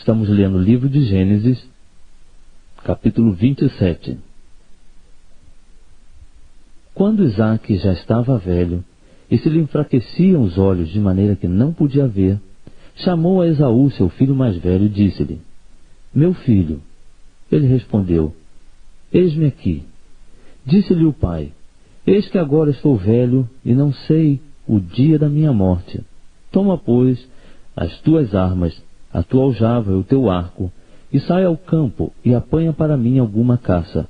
Estamos lendo o livro de Gênesis, capítulo 27. Quando Isaque já estava velho, e se lhe enfraqueciam os olhos de maneira que não podia ver, chamou a Esaú, seu filho mais velho, e disse-lhe: Meu filho. Ele respondeu: Eis-me aqui. Disse-lhe o pai: Eis que agora estou velho, e não sei o dia da minha morte. Toma, pois, as tuas armas, a tua aljava e o teu arco, e sai ao campo, e apanha para mim alguma caça.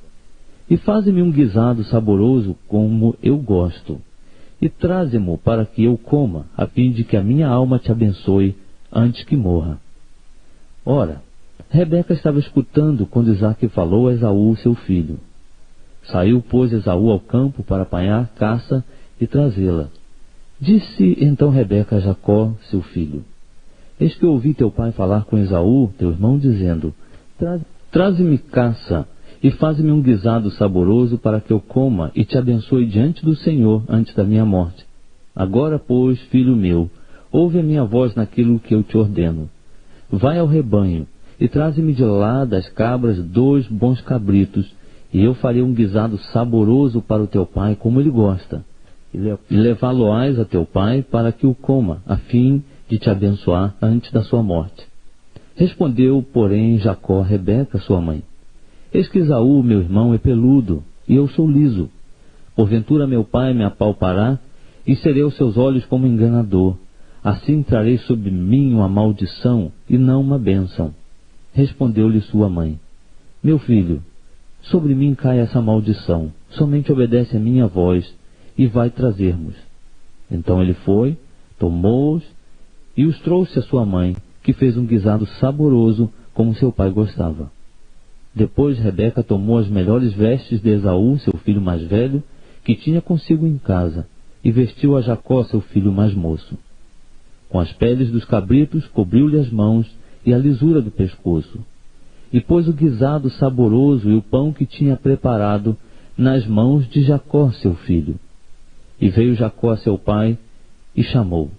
E faze-me um guisado saboroso como eu gosto, e traze-mo para que eu coma, a fim de que a minha alma te abençoe antes que morra. Ora, Rebeca estava escutando quando Isaque falou a Esaú, seu filho. Saiu, pois, Esaú ao campo para apanhar caça e trazê-la. Disse então Rebeca a Jacó, seu filho: Eis que ouvi teu pai falar com Esaú, teu irmão, dizendo: Traze-me caça e faze-me um guisado saboroso para que eu coma e te abençoe diante do Senhor antes da minha morte. Agora, pois, filho meu, ouve a minha voz naquilo que eu te ordeno. Vai ao rebanho e traze-me de lá das cabras 2 bons cabritos, e eu farei um guisado saboroso para o teu pai, como ele gosta. E levá-lo-ás a teu pai para que o coma, a fim de te abençoar antes da sua morte. Respondeu, porém, Jacó a Rebeca, sua mãe: Eis que Esaú, meu irmão, é peludo, e eu sou liso. Porventura meu pai me apalpará, e serei aos seus olhos como enganador. Assim trarei sobre mim uma maldição, e não uma bênção. Respondeu-lhe sua mãe: Meu filho, sobre mim cai essa maldição. Somente obedece a minha voz, e vai trazer-mos. Então ele foi, tomou-os, e os trouxe a sua mãe, que fez um guisado saboroso, como seu pai gostava. Depois Rebeca tomou as melhores vestes de Esaú, seu filho mais velho, que tinha consigo em casa, e vestiu a Jacó, seu filho mais moço. Com as peles dos cabritos cobriu-lhe as mãos e a lisura do pescoço. E pôs o guisado saboroso e o pão que tinha preparado nas mãos de Jacó, seu filho. E veio Jacó a seu pai e chamou: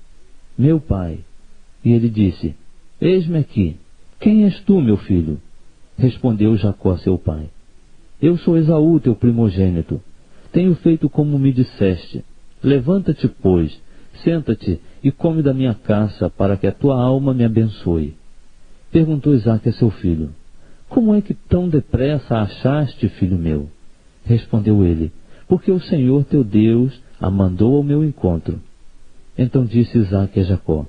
Meu pai. E ele disse: Eis-me aqui. Quem és tu, meu filho? Respondeu Jacó a seu pai: Eu sou Esaú, teu primogênito. Tenho feito como me disseste. Levanta-te, pois, senta-te e come da minha caça, para que a tua alma me abençoe. Perguntou Isaque a seu filho: Como é que tão depressa a achaste, filho meu? Respondeu ele: Porque o Senhor teu Deus a mandou ao meu encontro. Então disse Isaque a Jacó: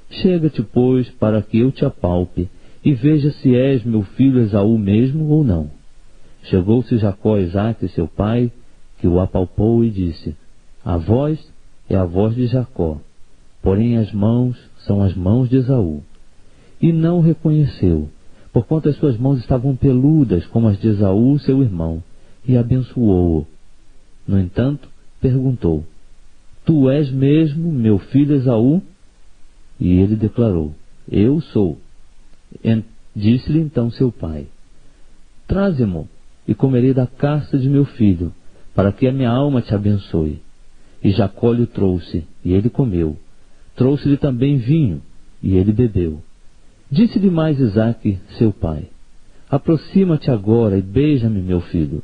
Chega-te, pois, para que eu te apalpe, e veja se és meu filho Esaú mesmo ou não. Chegou-se Jacó a Isaque, seu pai, que o apalpou e disse: A voz é a voz de Jacó, porém as mãos são as mãos de Esaú. E não o reconheceu, porquanto as suas mãos estavam peludas como as de Esaú, seu irmão, e abençoou-o. No entanto, perguntou: Tu és mesmo meu filho Esaú? E ele declarou: Eu sou. Disse-lhe então seu pai: Traze-mo, e comerei da caça de meu filho, para que a minha alma te abençoe. E Jacó lhe trouxe, e ele comeu. Trouxe-lhe também vinho, e ele bebeu. Disse-lhe mais Isaque, seu pai: Aproxima-te agora e beija-me, meu filho.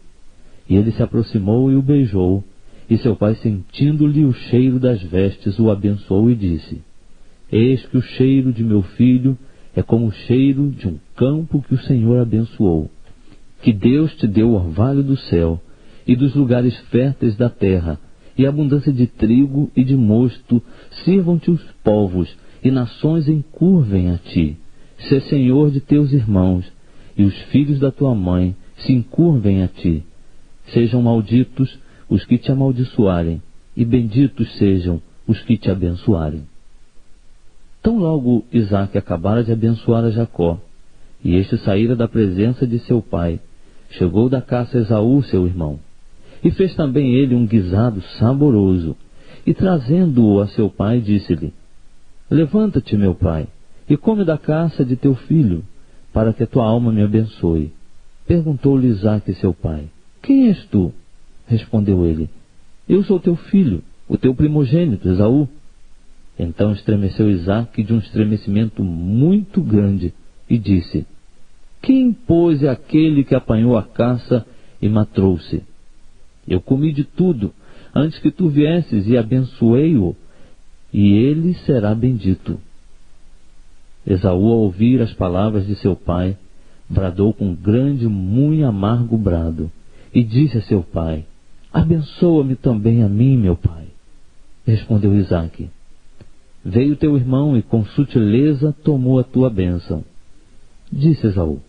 E ele se aproximou e o beijou. E seu pai, sentindo-lhe o cheiro das vestes, o abençoou e disse: Eis que o cheiro de meu filho é como o cheiro de um campo que o Senhor abençoou. Que Deus te dê o orvalho do céu e dos lugares férteis da terra, e abundância de trigo e de mosto. Sirvam-te os povos, e nações encurvem a ti. Sê senhor de teus irmãos, e os filhos da tua mãe se encurvem a ti. Sejam malditos os que te amaldiçoarem, e benditos sejam os que te abençoarem. Tão logo Isaque acabara de abençoar a Jacó, e este saíra da presença de seu pai, chegou da caça Esaú, seu irmão, e fez também ele um guisado saboroso, e trazendo-o a seu pai, disse-lhe: Levanta-te, meu pai, e come da caça de teu filho, para que a tua alma me abençoe. Perguntou-lhe Isaque, seu pai: Quem és tu? Respondeu ele: Eu sou teu filho, o teu primogênito, Esaú. Então estremeceu Isaque de um estremecimento muito grande, e disse: Quem, pois, é aquele que apanhou a caça e me trouxe? Eu comi de tudo antes que tu viesses e abençoei-o, e ele será bendito. Esaú, ao ouvir as palavras de seu pai, bradou com grande, muito amargo brado, e disse a seu pai: Abençoa-me também a mim, meu pai. Respondeu Isaque: Veio teu irmão e com sutileza tomou a tua bênção. Disse Esaú: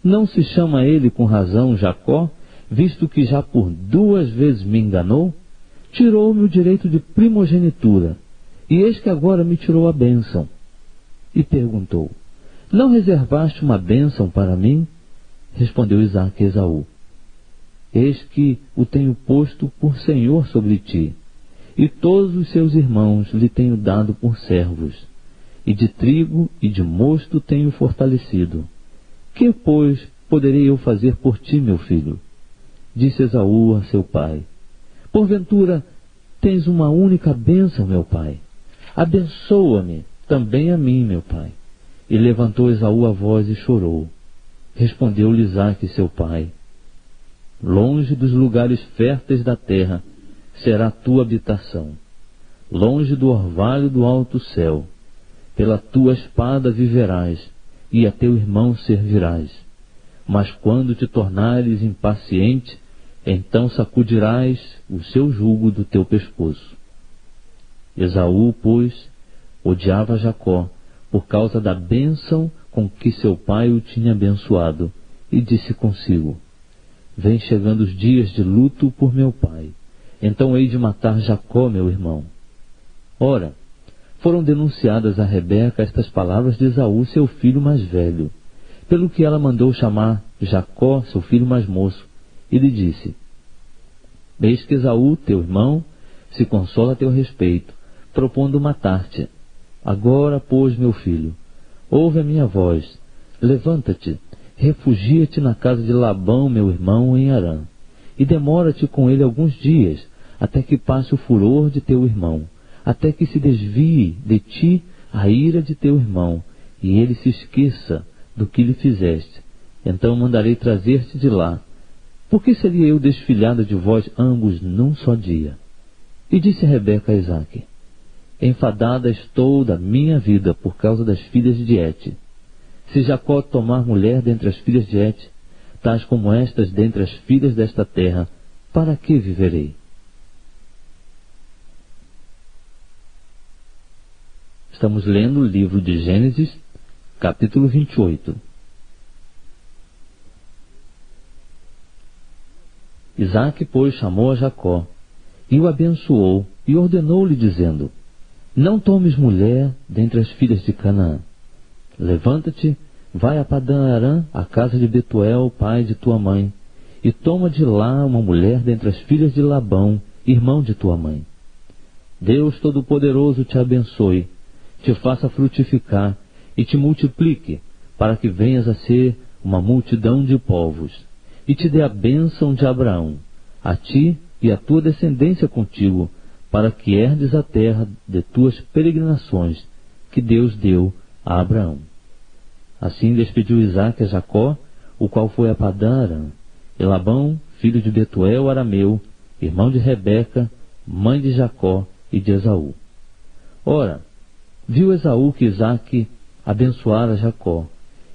Não se chama ele com razão Jacó, visto que já por 2 vezes me enganou? Tirou-me o direito de primogenitura, e eis que agora me tirou a bênção. E perguntou: Não reservaste uma bênção para mim? Respondeu Isaque a Esaú: Eis que o tenho posto por senhor sobre ti, e todos os seus irmãos lhe tenho dado por servos, e de trigo e de mosto tenho fortalecido. Que, pois, poderei eu fazer por ti, meu filho? Disse Esaú a seu pai: Porventura tens uma única bênção, meu pai? Abençoa-me também a mim, meu pai. E levantou Esaú a voz e chorou. Respondeu-lhe Isaque, seu pai: Longe dos lugares férteis da terra será a tua habitação, longe do orvalho do alto céu. Pela tua espada viverás, e a teu irmão servirás. Mas quando te tornares impaciente, então sacudirás o seu jugo do teu pescoço. Esaú, pois, odiava Jacó por causa da bênção com que seu pai o tinha abençoado, e disse consigo: Vem chegando os dias de luto por meu pai, então hei de matar Jacó, meu irmão. Ora, foram denunciadas a Rebeca estas palavras de Esaú, seu filho mais velho, pelo que ela mandou chamar Jacó, seu filho mais moço, e lhe disse: Eis que Esaú, teu irmão, se consola a teu respeito, propondo matar-te. Agora, pois, meu filho, ouve a minha voz, levanta-te, refugia-te na casa de Labão, meu irmão, em Harã, e demora-te com ele alguns dias, até que passe o furor de teu irmão, até que se desvie de ti a ira de teu irmão, e ele se esqueça do que lhe fizeste. Então mandarei trazer-te de lá. Por que seria eu desfilhado de vós ambos num só dia? E disse Rebeca a Isaque: Enfadada estou da minha vida por causa das filhas de Et. Se Jacó tomar mulher dentre as filhas de Et, tais como estas dentre as filhas desta terra, para que viverei? Estamos lendo o livro de Gênesis, capítulo 28. Isaque, pois, chamou a Jacó, e o abençoou, e ordenou-lhe, dizendo: Não tomes mulher dentre as filhas de Canaã. Levanta-te, vai a Padã-Arã, à casa de Betuel, pai de tua mãe, e toma de lá uma mulher dentre as filhas de Labão, irmão de tua mãe. Deus Todo-Poderoso te abençoe, te faça frutificar e te multiplique, para que venhas a ser uma multidão de povos, e te dê a bênção de Abraão, a ti e a tua descendência contigo, para que herdes a terra de tuas peregrinações, que Deus deu a Abraão. Assim despediu Isaque a Jacó, o qual foi a Padã-Arã, e Labão, filho de Betuel arameu, irmão de Rebeca, mãe de Jacó e de Esaú. Ora, viu Esaú que Isaque abençoara Jacó,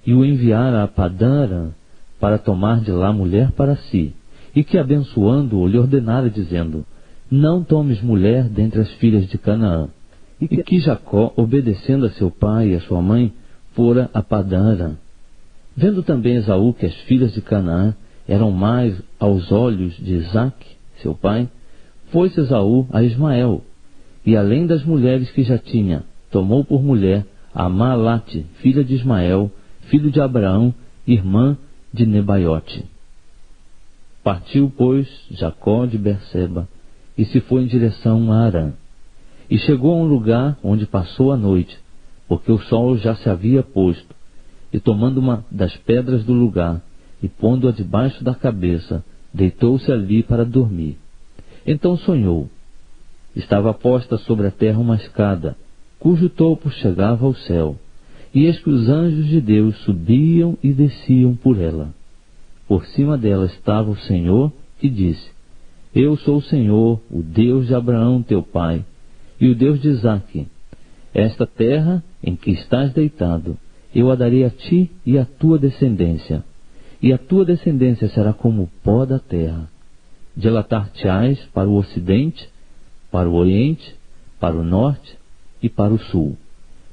e o enviara a Padã-Arã, para tomar de lá mulher para si, e que abençoando-o lhe ordenara, dizendo: Não tomes mulher dentre as filhas de Canaã. E que Jacó, obedecendo a seu pai e a sua mãe, fora a Padã-Arã. Vendo também Esaú que as filhas de Canaã eram mais aos olhos de Isaque, seu pai, foi-se Esaú a Ismael, e além das mulheres que já tinha, tomou por mulher a Maalate, filha de Ismael, filho de Abraão, irmã de Nebaiote. Partiu, pois, Jacó de Berseba, e se foi em direção a Harã. E chegou a um lugar onde passou a noite, porque o sol já se havia posto, e tomando uma das pedras do lugar, e pondo-a debaixo da cabeça, deitou-se ali para dormir. Então sonhou. Estava posta sobre a terra uma escada, cujo topo chegava ao céu, e eis que os anjos de Deus subiam e desciam por ela. Por cima dela estava o Senhor, e disse: Eu sou o Senhor, o Deus de Abraão teu pai, e o Deus de Isaque. Esta terra em que estás deitado, eu a darei a ti e à tua descendência, e a tua descendência será como o pó da terra. Dilatar-te-ás para o ocidente, para o oriente, para o norte e para o sul.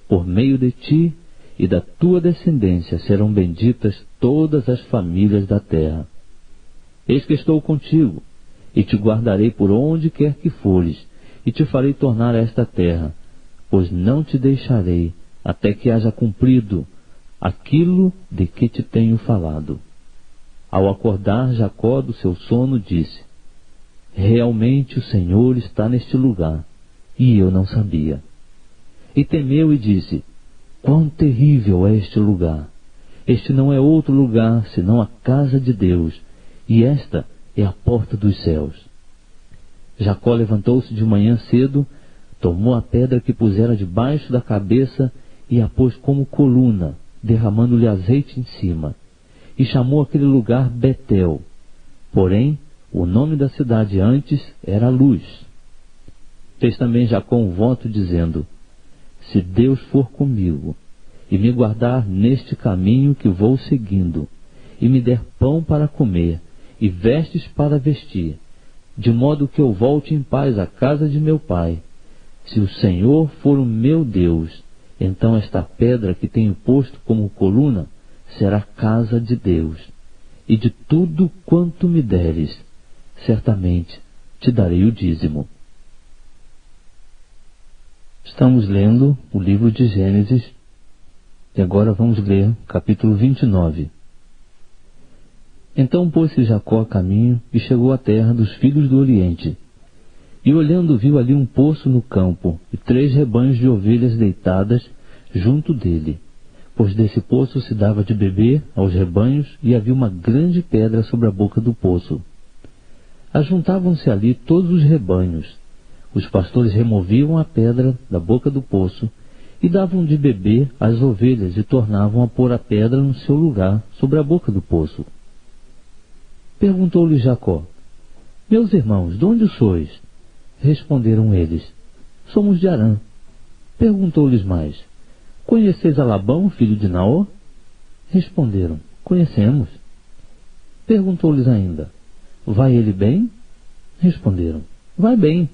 Por meio de ti e da tua descendência serão benditas todas as famílias da terra. Eis que estou contigo, e te guardarei por onde quer que fores, e te farei tornar a esta terra, pois não te deixarei até que haja cumprido aquilo de que te tenho falado. Ao acordar Jacó do seu sono, disse: Realmente o Senhor está neste lugar, e eu não sabia. E temeu e disse: Quão terrível é este lugar! Este não é outro lugar senão a casa de Deus, e esta é a porta dos céus. Jacó levantou-se de manhã cedo, tomou a pedra que pusera debaixo da cabeça e a pôs como coluna, derramando-lhe azeite em cima, e chamou aquele lugar Betel. Porém, o nome da cidade antes era Luz. Fez também Jacó um voto, dizendo: Se Deus for comigo, e me guardar neste caminho que vou seguindo, e me der pão para comer, e vestes para vestir, de modo que eu volte em paz à casa de meu pai, se o Senhor for o meu Deus, então esta pedra que tenho posto como coluna será casa de Deus, e de tudo quanto me deres, certamente te darei o dízimo. Estamos lendo o livro de Gênesis, e agora vamos ler capítulo 29. Então pôs-se Jacó a caminho e chegou à terra dos filhos do Oriente. E olhando viu ali um poço no campo, e 3 rebanhos de ovelhas deitadas junto dele, pois desse poço se dava de beber aos rebanhos, e havia uma grande pedra sobre a boca do poço. Ajuntavam-se ali todos os rebanhos. Os pastores removiam a pedra da boca do poço, e davam de beber às ovelhas, e tornavam a pôr a pedra no seu lugar, sobre a boca do poço. Perguntou-lhe Jacó: Meus irmãos, de onde sois? Responderam eles: Somos de Harã. Perguntou-lhes mais: Conheceis a Labão, filho de Naor? Responderam: Conhecemos. Perguntou-lhes ainda: Vai ele bem? Responderam: Vai bem.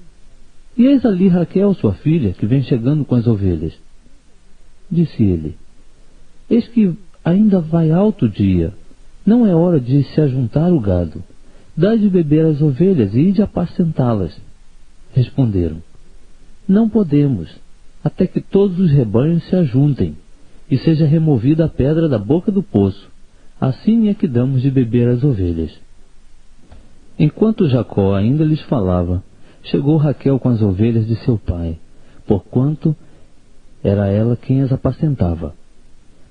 E eis ali Raquel, sua filha, que vem chegando com as ovelhas. Disse ele: Eis que ainda vai alto o dia, não é hora de se ajuntar o gado. Dai de beber às ovelhas e ide apacentá-las. Responderam: Não podemos, até que todos os rebanhos se ajuntem, e seja removida a pedra da boca do poço. Assim é que damos de beber às ovelhas. Enquanto Jacó ainda lhes falava, chegou Raquel com as ovelhas de seu pai, porquanto era ela quem as apacentava.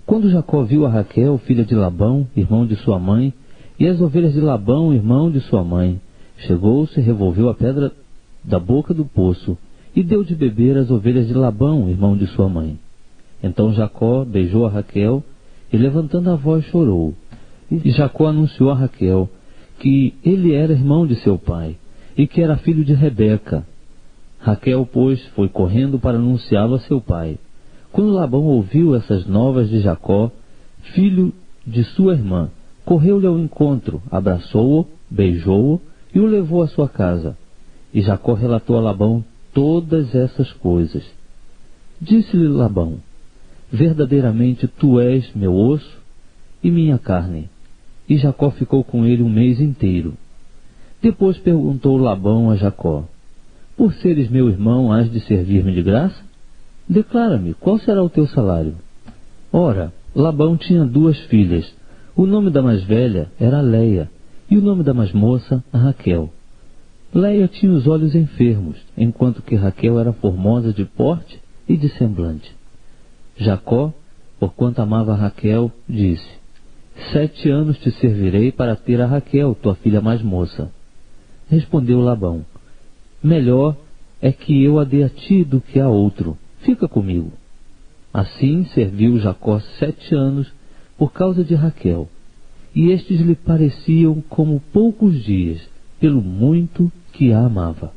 Quando Jacó viu a Raquel, filha de Labão, irmão de sua mãe, e as ovelhas de Labão, irmão de sua mãe, chegou-se, revolveu a pedra da boca do poço, e deu de beber às ovelhas de Labão, irmão de sua mãe. Então Jacó beijou a Raquel, e levantando a voz chorou. E Jacó anunciou a Raquel que ele era irmão de seu pai, e que era filho de Rebeca. Raquel, pois, foi correndo para anunciá-lo a seu pai. Quando Labão ouviu essas novas de Jacó, filho de sua irmã, correu-lhe ao encontro, abraçou-o, beijou-o e o levou à sua casa. E Jacó relatou a Labão todas essas coisas. Disse-lhe Labão: Verdadeiramente tu és meu osso e minha carne. E Jacó ficou com ele 1 mês inteiro. Depois perguntou Labão a Jacó: Por seres meu irmão, hás de servir-me de graça? Declara-me, qual será o teu salário? Ora, Labão tinha 2 filhas. O nome da mais velha era Leia, e o nome da mais moça, Raquel. Leia tinha os olhos enfermos, enquanto que Raquel era formosa de porte e de semblante. Jacó, porquanto amava Raquel, disse: 7 anos te servirei para ter a Raquel, tua filha mais moça. Respondeu Labão: Melhor é que eu a dê a ti do que a outro. Fica comigo. Assim serviu Jacó 7 anos por causa de Raquel, e estes lhe pareciam como poucos dias, pelo muito que a amava.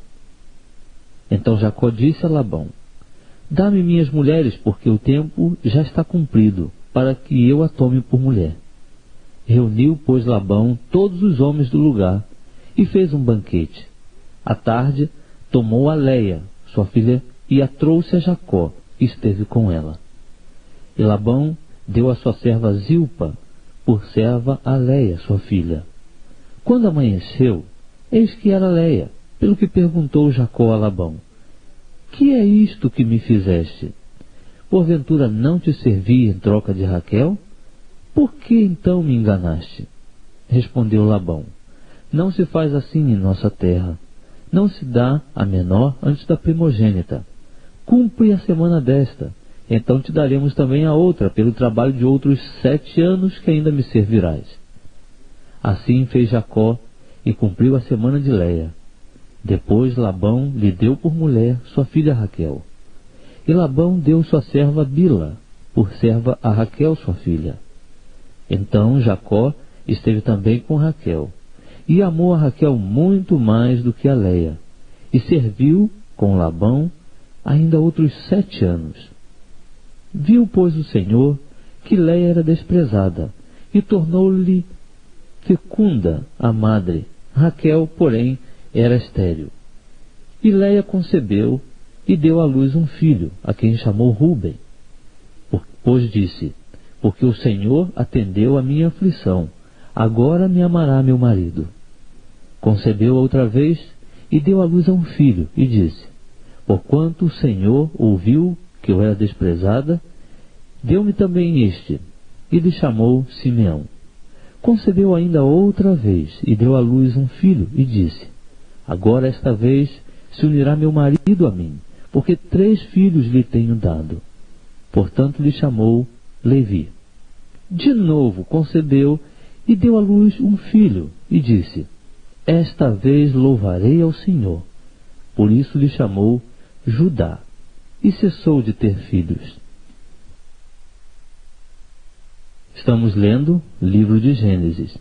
Então Jacó disse a Labão: Dá-me minhas mulheres, porque o tempo já está cumprido, para que eu a tome por mulher. Reuniu, pois, Labão todos os homens do lugar, e fez um banquete. À tarde, tomou a Leia, sua filha, e a trouxe a Jacó, e esteve com ela. E Labão deu a sua serva Zilpa, por serva a Leia, sua filha. Quando amanheceu, eis que era Leia, pelo que perguntou Jacó a Labão: Que é isto que me fizeste? Porventura não te servi em troca de Raquel? Por que então me enganaste? Respondeu Labão: Não se faz assim em nossa terra. Não se dá a menor antes da primogênita. Cumpre a semana desta, então te daremos também a outra, pelo trabalho de outros 7 anos que ainda me servirás. Assim fez Jacó, e cumpriu a semana de Leia. Depois Labão lhe deu por mulher sua filha Raquel. E Labão deu sua serva Bila, por serva a Raquel sua filha. Então Jacó esteve também com Raquel, e amou a Raquel muito mais do que a Leia, e serviu com Labão ainda outros 7 anos. Viu, pois, o Senhor que Leia era desprezada, e tornou-lhe fecunda a madre. Raquel, porém, era estéril. E Leia concebeu e deu à luz um filho, a quem chamou Ruben. Pois disse: Porque o Senhor atendeu a minha aflição, agora me amará meu marido. Concebeu outra vez e deu à luz a um filho, e disse: Porquanto o Senhor ouviu que eu era desprezada, deu-me também este, e lhe chamou Simeão. Concebeu ainda outra vez e deu à luz um filho, e disse: Agora esta vez se unirá meu marido a mim, porque 3 filhos lhe tenho dado. Portanto lhe chamou Levi. De novo concebeu e deu à luz um filho, e disse: Esta vez louvarei ao Senhor. Por isso lhe chamou Judá, e cessou de ter filhos. Estamos lendo o livro de Gênesis,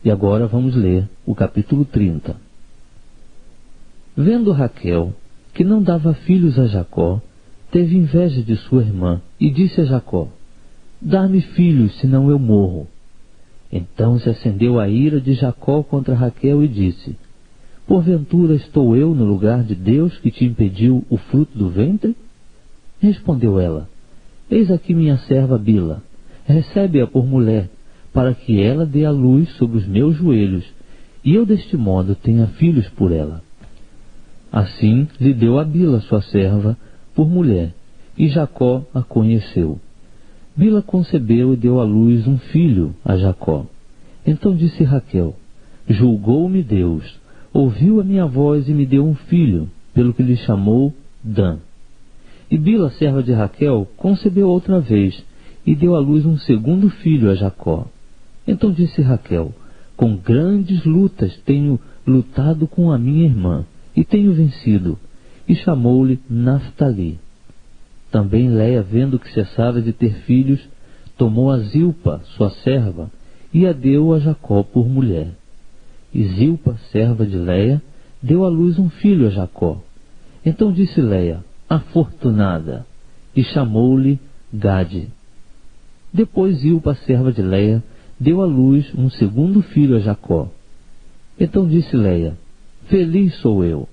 e agora vamos ler o capítulo 30. Vendo Raquel que não dava filhos a Jacó, teve inveja de sua irmã, e disse a Jacó: Dá-me filhos, senão eu morro. Então se acendeu a ira de Jacó contra Raquel e disse: Porventura estou eu no lugar de Deus que te impediu o fruto do ventre? Respondeu ela: Eis aqui minha serva Bila, recebe-a por mulher, para que ela dê à luz sobre os meus joelhos, e eu deste modo tenha filhos por ela. Assim lhe deu a Bila sua serva por mulher, e Jacó a conheceu. Bila concebeu e deu à luz um filho a Jacó. Então disse Raquel: Julgou-me Deus, ouviu a minha voz e me deu um filho, pelo que lhe chamou Dan. E Bila, serva de Raquel, concebeu outra vez, e deu à luz um segundo filho a Jacó. Então disse Raquel: Com grandes lutas tenho lutado com a minha irmã, e tenho vencido, e chamou-lhe Naftali. Também Leia, vendo que cessara de ter filhos, tomou a Zilpa, sua serva, e a deu a Jacó por mulher. E Zilpa, serva de Leia, deu à luz um filho a Jacó. Então disse Leia: Afortunada, e chamou-lhe Gade. Depois Zilpa, serva de Leia, deu à luz um segundo filho a Jacó. Então disse Leia: Feliz sou eu,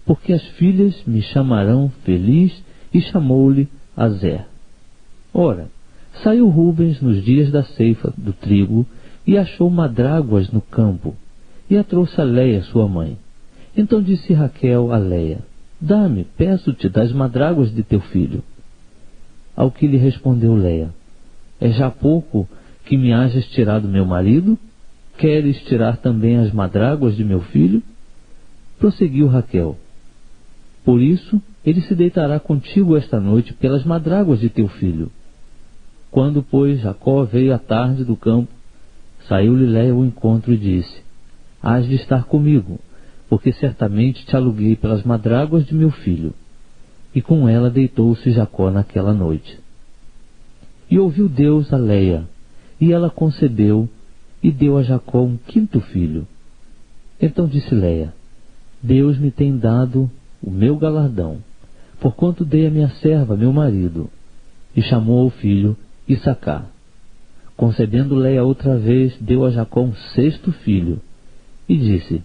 porque as filhas me chamarão feliz, e chamou-lhe Azer. Ora, saiu Rubens nos dias da ceifa do trigo, e achou madráguas no campo, e a trouxe a Leia, sua mãe. Então disse Raquel a Leia: Dá-me, peço-te, das madráguas de teu filho. Ao que lhe respondeu Leia: É já pouco que me hajas tirado meu marido? Queres tirar também as madráguas de meu filho? Prosseguiu Raquel: Por isso ele se deitará contigo esta noite pelas madráguas de teu filho. Quando, pois, Jacó veio à tarde do campo, saiu-lhe Leia ao encontro e disse: Hás de estar comigo, porque certamente te aluguei pelas madráguas de meu filho. E com ela deitou-se Jacó naquela noite. E ouviu Deus a Leia, e ela concebeu, e deu a Jacó um quinto filho. Então disse Leia: Deus me tem dado o meu galardão, porquanto dei a minha serva, meu marido. E chamou o filho Issacar. Concebendo Leia outra vez, deu a Jacó um sexto filho. E disse: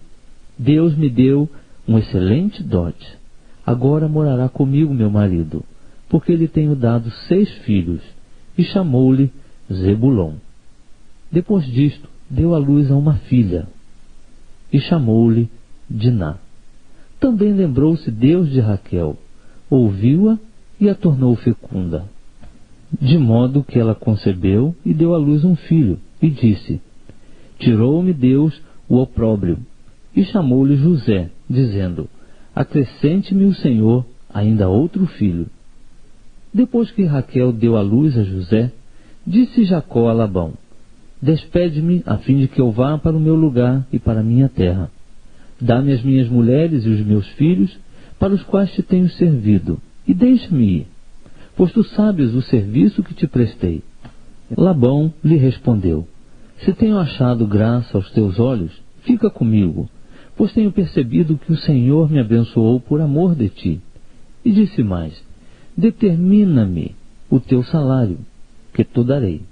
Deus me deu um excelente dote. Agora morará comigo meu marido, porque lhe tenho dado 6 filhos. E chamou-lhe Zebulon. Depois disto, deu à luz a uma filha, e chamou-lhe Diná. Também lembrou-se Deus de Raquel, ouviu-a e a tornou fecunda. De modo que ela concebeu e deu à luz um filho, e disse: Tirou-me Deus o opróbrio. E chamou-lhe José, dizendo: Acrescente-me o Senhor ainda outro filho. Depois que Raquel deu à luz a José, disse Jacó a Labão: Despede-me, a fim de que eu vá para o meu lugar e para a minha terra. Dá-me as minhas mulheres e os meus filhos, para os quais te tenho servido, e deixa-me ir, pois tu sabes o serviço que te prestei. Labão lhe respondeu: Se tenho achado graça aos teus olhos, fica comigo, pois tenho percebido que o Senhor me abençoou por amor de ti. E disse mais: Determina-me o teu salário, que te darei.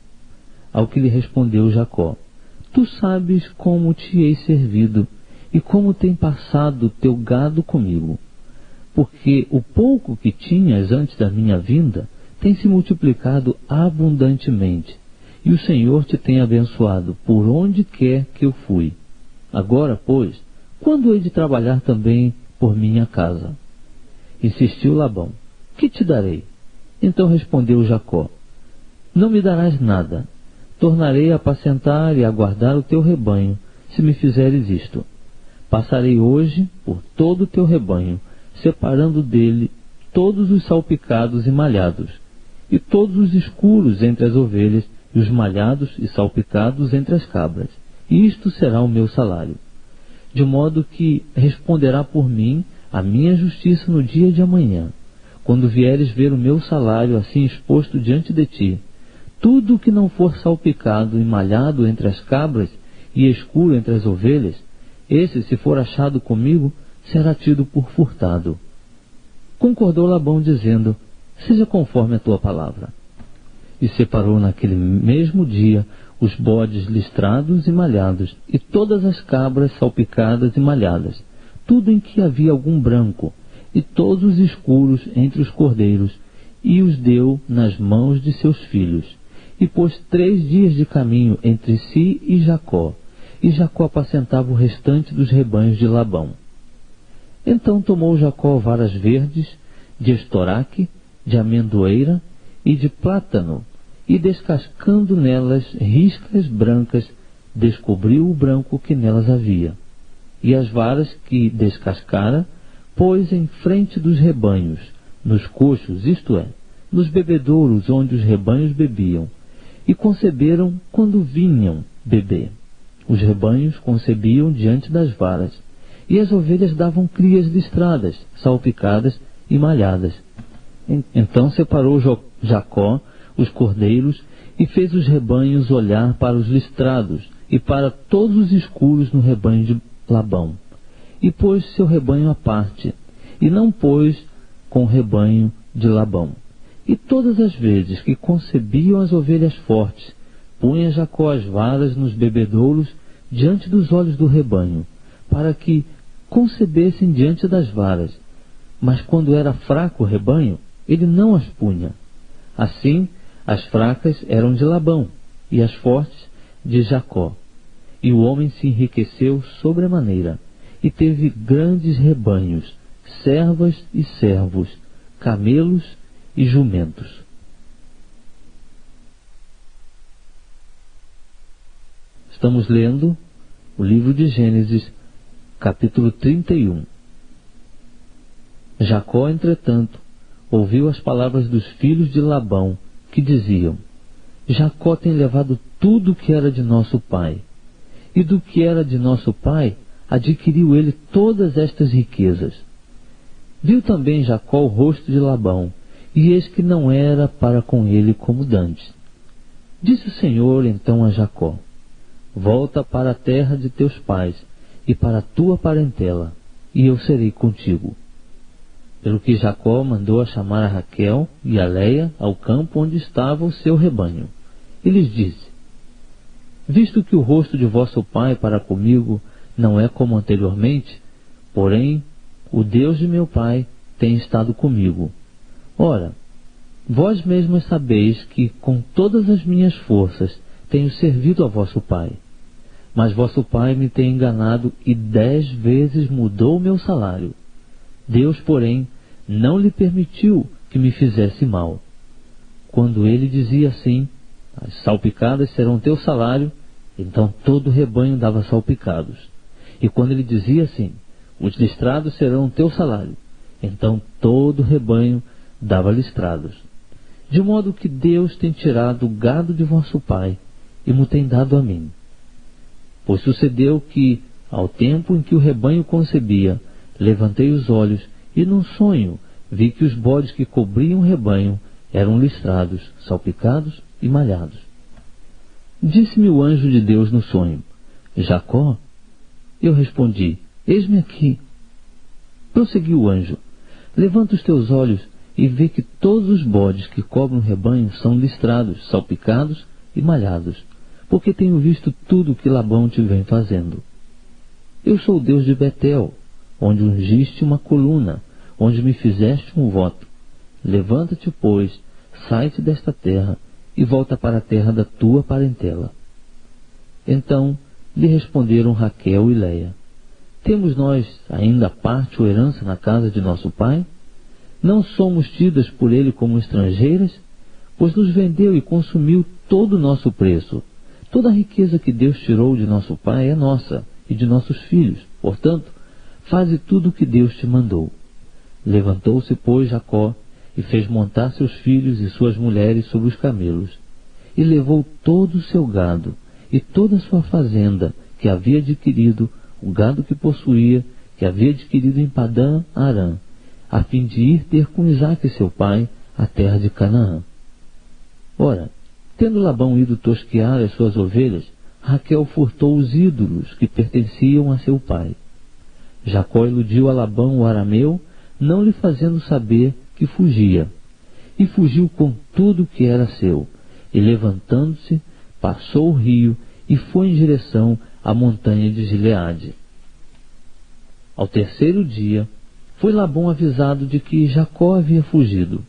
Ao que lhe respondeu Jacó: Tu sabes como te hei servido, e como tem passado o teu gado comigo. Porque o pouco que tinhas antes da minha vinda tem se multiplicado abundantemente, e o Senhor te tem abençoado por onde quer que eu fui. Agora, pois, quando hei de trabalhar também por minha casa? Insistiu Labão: Que te darei? Então respondeu Jacó: Não me darás nada. Tornarei a apacentar e a guardar o teu rebanho, se me fizeres isto. Passarei hoje por todo o teu rebanho, separando dele todos os salpicados e malhados, e todos os escuros entre as ovelhas, e os malhados e salpicados entre as cabras. E isto será o meu salário. De modo que responderá por mim a minha justiça no dia de amanhã, quando vieres ver o meu salário assim exposto diante de ti. Tudo o que não for salpicado e malhado entre as cabras e escuro entre as ovelhas, esse, se for achado comigo, será tido por furtado. Concordou Labão, dizendo: Seja conforme a tua palavra. E separou naquele mesmo dia os bodes listrados e malhados, e todas as cabras salpicadas e malhadas, tudo em que havia algum branco, e todos os escuros entre os cordeiros, e os deu nas mãos de seus filhos. E pôs 3 dias de caminho entre si e Jacó apacentava o restante dos rebanhos de Labão. Então tomou Jacó varas verdes, de estoraque, de amendoeira e de plátano, e descascando nelas riscas brancas, descobriu o branco que nelas havia. E as varas que descascara, pôs em frente dos rebanhos, nos coxos, isto é, nos bebedouros onde os rebanhos bebiam, e conceberam quando vinham beber. Os rebanhos concebiam diante das varas, e as ovelhas davam crias listradas, salpicadas e malhadas. Então separou Jacó os cordeiros e fez os rebanhos olhar para os listrados e para todos os escuros no rebanho de Labão. E pôs seu rebanho à parte, e não pôs com o rebanho de Labão. E todas as vezes que concebiam as ovelhas fortes, punha Jacó as varas nos bebedouros diante dos olhos do rebanho, para que concebessem diante das varas. Mas quando era fraco o rebanho, ele não as punha. Assim, as fracas eram de Labão, e as fortes de Jacó. E o homem se enriqueceu sobremaneira, e teve grandes rebanhos, servas e servos, camelos e jumentos. Estamos lendo o livro de Gênesis, capítulo 31. Jacó, entretanto, ouviu as palavras dos filhos de Labão, que diziam: Jacó tem levado tudo o que era de nosso pai, e do que era de nosso pai adquiriu ele todas estas riquezas. Viu também Jacó o rosto de Labão, e eis que não era para com ele como dantes, Disse o Senhor então a Jacó: volta para a terra de teus pais e para a tua parentela, e eu serei contigo. Pelo que Jacó mandou a chamar a Raquel e a Leia ao campo onde estava o seu rebanho, e lhes disse: visto que o rosto de vosso pai para comigo não é como anteriormente, porém o Deus de meu pai tem estado comigo. Ora, vós mesmos sabeis que com todas as minhas forças tenho servido a vosso pai. Mas vosso pai me tem enganado e 10 vezes mudou o meu salário. Deus, porém, não lhe permitiu que me fizesse mal. Quando ele dizia assim: as salpicadas serão teu salário, então todo o rebanho dava salpicados. E quando ele dizia assim: os listrados serão teu salário, então todo o rebanho dava listrados. De modo que Deus tem tirado o gado de vosso pai e mo tem dado a mim. Pois sucedeu que, ao tempo em que o rebanho concebia, levantei os olhos e num sonho vi que os bodes que cobriam o rebanho eram listrados, salpicados e malhados. Disse-me o anjo de Deus no sonho: Jacó? Eu respondi: eis-me aqui. Prosseguiu o anjo: levanta os teus olhos e vê que todos os bodes que cobrem o rebanho são listrados, salpicados e malhados, porque tenho visto tudo o que Labão te vem fazendo. Eu sou o Deus de Betel, onde ungiste uma coluna, onde me fizeste um voto. Levanta-te, pois, sai-te desta terra e volta para a terra da tua parentela. Então lhe responderam Raquel e Leia: temos nós ainda parte ou herança na casa de nosso pai? Não somos tidas por ele como estrangeiras? Pois nos vendeu e consumiu todo o nosso preço. Toda a riqueza que Deus tirou de nosso pai é nossa e de nossos filhos. Portanto, faze tudo o que Deus te mandou. Levantou-se, pois, Jacó e fez montar seus filhos e suas mulheres sobre os camelos, e levou todo o seu gado e toda a sua fazenda que havia adquirido, o gado que possuía, que havia adquirido em Padã Arã, a fim de ir ter com Isaque seu pai à terra de Canaã. Ora, tendo Labão ido tosquear as suas ovelhas, Raquel furtou os ídolos que pertenciam a seu pai. Jacó iludiu a Labão o arameu, não lhe fazendo saber que fugia, e fugiu com tudo que era seu, e levantando-se, passou o rio e foi em direção à montanha de Gileade. Ao terceiro dia, foi Labão avisado de que Jacó havia fugido.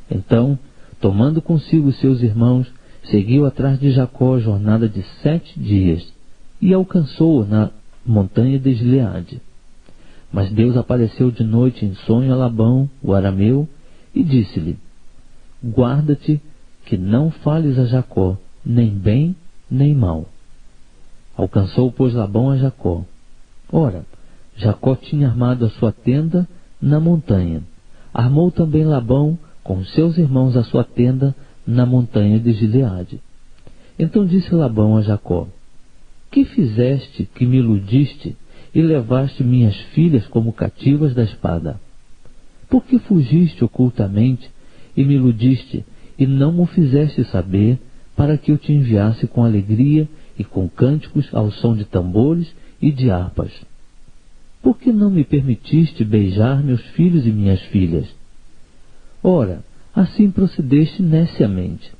Então, tomando consigo seus irmãos, seguiu atrás de Jacó a jornada de 7 dias, e alcançou-o na montanha de Gileade. Mas Deus apareceu de noite em sonho a Labão, o arameu, e disse-lhe: guarda-te que não fales a Jacó, nem bem nem mal. Alcançou, pois, Labão a Jacó. Ora, Jacó tinha armado a sua tenda na montanha. Armou também Labão com seus irmãos a sua tenda na montanha de Gileade. Então disse Labão a Jacó: que fizeste que me iludiste e levaste minhas filhas como cativas da espada? Por que fugiste ocultamente e me iludiste e não me fizeste saber, para que eu te enviasse com alegria e com cânticos ao som de tambores e de harpas? Por que não me permitiste beijar meus filhos e minhas filhas? Ora, assim procedeste neciamente.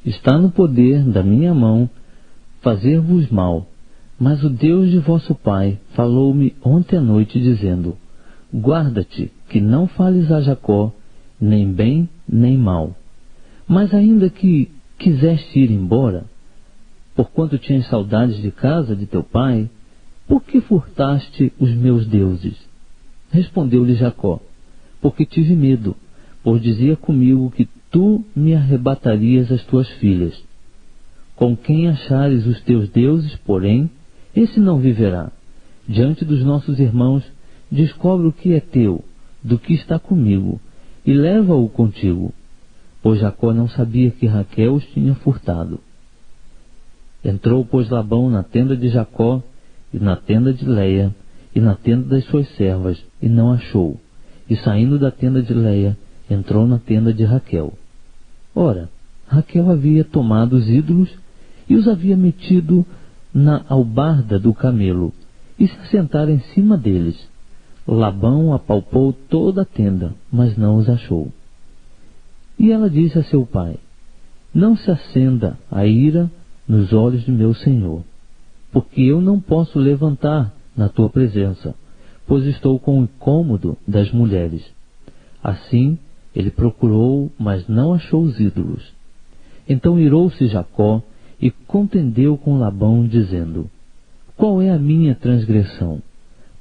Está no poder da minha mão fazer-vos mal, mas o Deus de vosso pai falou-me ontem à noite, dizendo: guarda-te, que não fales a Jacó, nem bem nem mal. Mas ainda que quiseste ir embora, porquanto tinhas saudades de casa de teu pai, por que furtaste os meus deuses? Respondeu-lhe Jacó: porque tive medo, pois dizia comigo que tu me arrebatarias as tuas filhas. Com quem achares os teus deuses, porém, esse não viverá. Diante dos nossos irmãos, descobre o que é teu, do que está comigo, e leva-o contigo. Pois Jacó não sabia que Raquel os tinha furtado. Entrou, pois, Labão na tenda de Jacó, e na tenda de Leia, e na tenda das suas servas, e não achou. E saindo da tenda de Leia, entrou na tenda de Raquel. Ora, Raquel havia tomado os ídolos e os havia metido na albarda do camelo e se assentara em cima deles. Labão apalpou toda a tenda, mas não os achou. E ela disse a seu pai: não se acenda a ira nos olhos de meu senhor, porque eu não posso levantar na tua presença, pois estou com o incômodo das mulheres. Assim ele procurou, mas não achou os ídolos. Então irou-se Jacó e contendeu com Labão, dizendo: qual é a minha transgressão?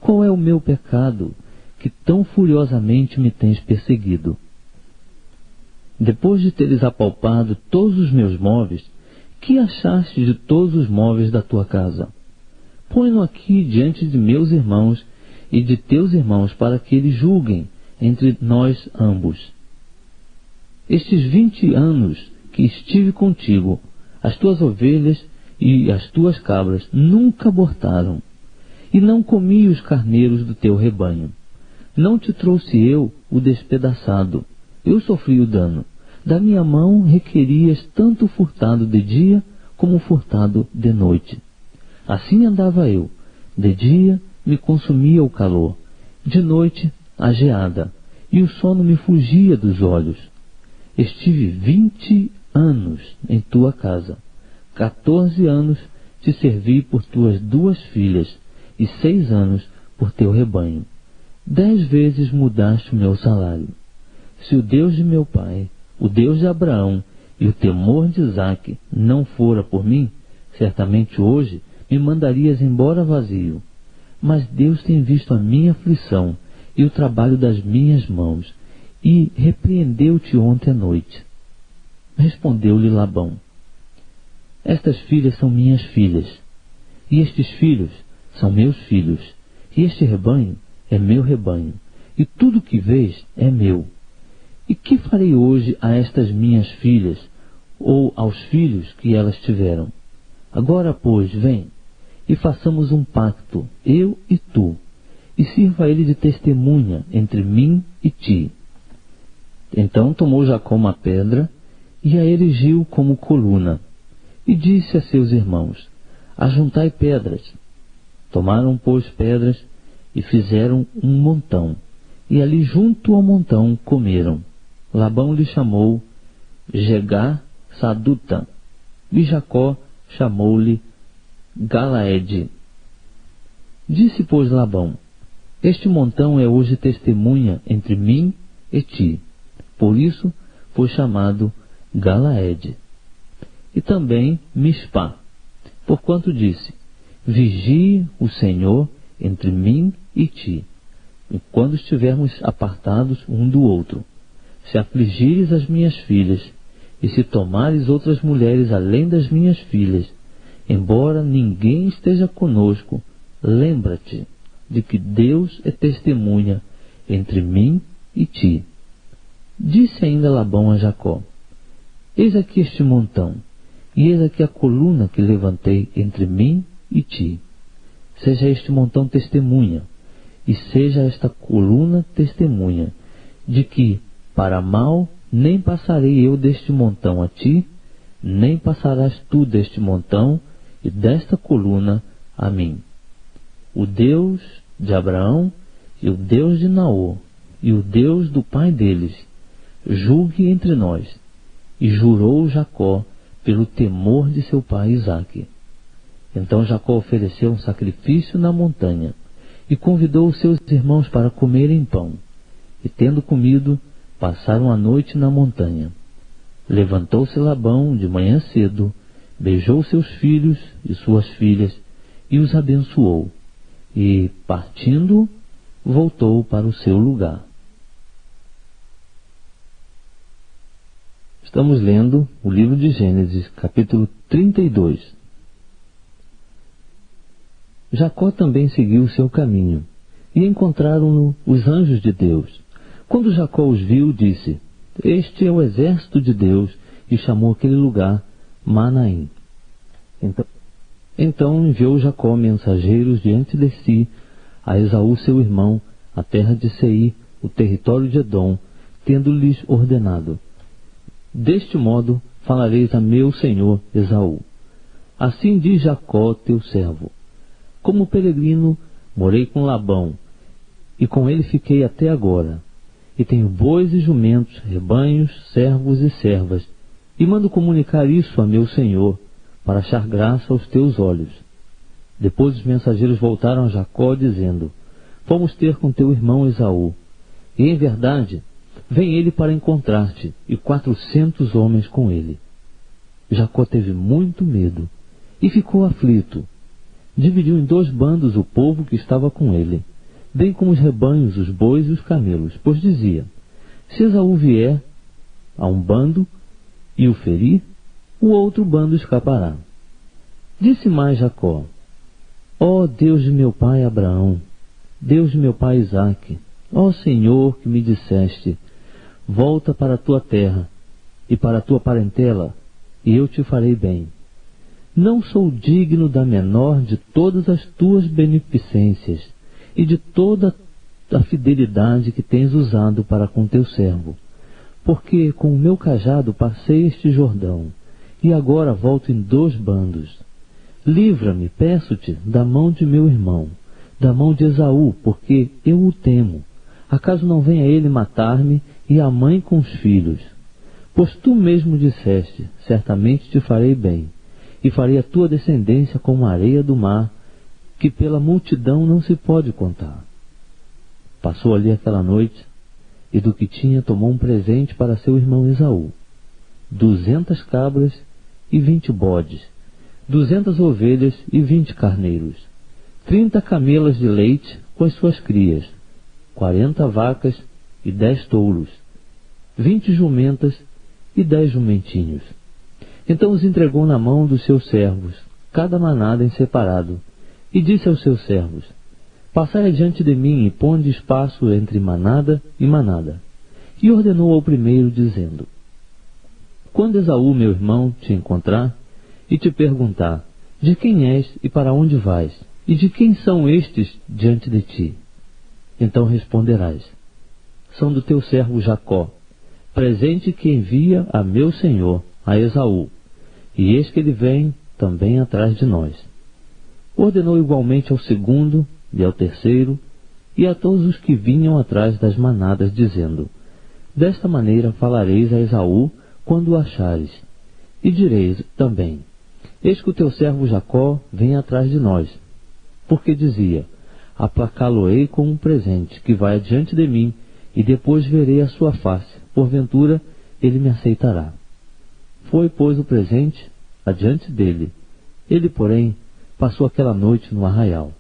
Qual é o meu pecado, que tão furiosamente me tens perseguido? Depois de teres apalpado todos os meus móveis, que achaste de todos os móveis da tua casa? Põe-no aqui diante de meus irmãos e de teus irmãos, para que eles julguem entre nós ambos. Estes 20 anos que estive contigo, as tuas ovelhas e as tuas cabras nunca abortaram, e não comi os carneiros do teu rebanho. Não te trouxe eu o despedaçado, eu sofri o dano. Da minha mão requerias tanto furtado de dia como furtado de noite. Assim andava eu. De dia me consumia o calor, de noite a geada, e o sono me fugia dos olhos. Estive 20 anos em tua casa, 14 anos te servi por tuas 2 filhas, e 6 anos por teu rebanho. 10 vezes mudaste o meu salário. Se o Deus de meu pai, o Deus de Abraão e o temor de Isaque não fora por mim, certamente hoje me mandarias embora vazio. Mas Deus tem visto a minha aflição e o trabalho das minhas mãos, e repreendeu-te ontem à noite. Respondeu-lhe Labão: estas filhas são minhas filhas, e estes filhos são meus filhos, e este rebanho é meu rebanho, e tudo que vês é meu. E que farei hoje a estas minhas filhas, ou aos filhos que elas tiveram? Agora, pois, vem, e façamos um pacto, eu e tu, e sirva ele de testemunha entre mim e ti. Então tomou Jacó uma pedra, e a erigiu como coluna, e disse a seus irmãos: ajuntai pedras. Tomaram, pois, pedras, e fizeram um montão, e ali junto ao montão comeram. Labão lhe chamou Jegar Saduta, e Jacó chamou-lhe Galaede. Disse, pois, Labão: este montão é hoje testemunha entre mim e ti. Por isso foi chamado Galaede. E também Mispá, porquanto disse: vigie o Senhor entre mim e ti, e quando estivermos apartados um do outro. Se afligires as minhas filhas, e se tomares outras mulheres além das minhas filhas, embora ninguém esteja conosco, lembra-te de que Deus é testemunha entre mim e ti. Disse ainda Labão a Jacó: eis aqui este montão, e eis aqui a coluna que levantei entre mim e ti. Seja este montão testemunha, e seja esta coluna testemunha, de que, para mal, nem passarei eu deste montão a ti, nem passarás tu deste montão e desta coluna a mim. O Deus de Abraão e o Deus de Naor e o Deus do pai deles julgue entre nós. E jurou Jacó pelo temor de seu pai Isaque. Então Jacó ofereceu um sacrifício na montanha e convidou os seus irmãos para comerem pão. E tendo comido, passaram a noite na montanha. Levantou-se Labão de manhã cedo, beijou seus filhos e suas filhas e os abençoou. E, partindo, voltou para o seu lugar. Estamos lendo o livro de Gênesis, capítulo 32. Jacó também seguiu o seu caminho, e encontraram-no os anjos de Deus. Quando Jacó os viu, disse: este é o exército de Deus, e chamou aquele lugar Manaim. Então enviou Jacó mensageiros diante de si a Esaú seu irmão, a terra de Seir, o território de Edom, tendo-lhes ordenado: deste modo falareis a meu senhor Esaú: assim diz Jacó teu servo: como peregrino morei com Labão, e com ele fiquei até agora, e tenho bois e jumentos, rebanhos, servos e servas, e mando comunicar isso a meu senhor, para achar graça aos teus olhos. Depois os mensageiros voltaram a Jacó, dizendo: fomos ter com teu irmão Esaú, e em verdade vem ele para encontrar-te, e 400 homens com ele. Jacó teve muito medo, e ficou aflito. Dividiu em 2 bandos o povo que estava com ele, bem como os rebanhos, os bois e os camelos, pois dizia: se Esaú vier a um bando e o ferir, o outro bando escapará. Disse mais Jacó: ó Deus de meu pai Abraão, Deus de meu pai Isaque, ó Senhor, que me disseste: volta para a tua terra e para a tua parentela, e eu te farei bem. Não sou digno da menor de todas as tuas beneficências e de toda a fidelidade que tens usado para com teu servo, porque com o meu cajado passei este Jordão, e agora volto em 2 bandos. Livra-me, peço-te, da mão de meu irmão, da mão de Esaú, porque eu o temo. Acaso não venha ele matar-me e a mãe com os filhos? Pois tu mesmo disseste: certamente te farei bem, e farei a tua descendência como a areia do mar, que pela multidão não se pode contar. Passou ali aquela noite, e do que tinha tomou um presente para seu irmão Esaú: 200 cabras e 20 bodes, 200 ovelhas e 20 carneiros, 30 camelas de leite com as suas crias, 40 vacas e 10 touros, 20 jumentas e 10 jumentinhos. Então os entregou na mão dos seus servos, cada manada em separado, e disse aos seus servos: passai adiante de mim e ponde espaço entre manada e manada. E ordenou ao primeiro, dizendo: quando Esaú, meu irmão, te encontrar e te perguntar: de quem és e para onde vais, e de quem são estes diante de ti? Então responderás: são do teu servo Jacó, presente que envia a meu senhor, a Esaú, e eis que ele vem também atrás de nós. Ordenou igualmente ao segundo e ao terceiro, e a todos os que vinham atrás das manadas, dizendo: desta maneira falareis a Esaú quando o achares, e direis também: eis que o teu servo Jacó vem atrás de nós, porque dizia: aplacá-lo-ei com um presente que vai adiante de mim, e depois verei a sua face, porventura ele me aceitará. Foi, pois, o presente adiante dele. Ele, porém, passou aquela noite no arraial.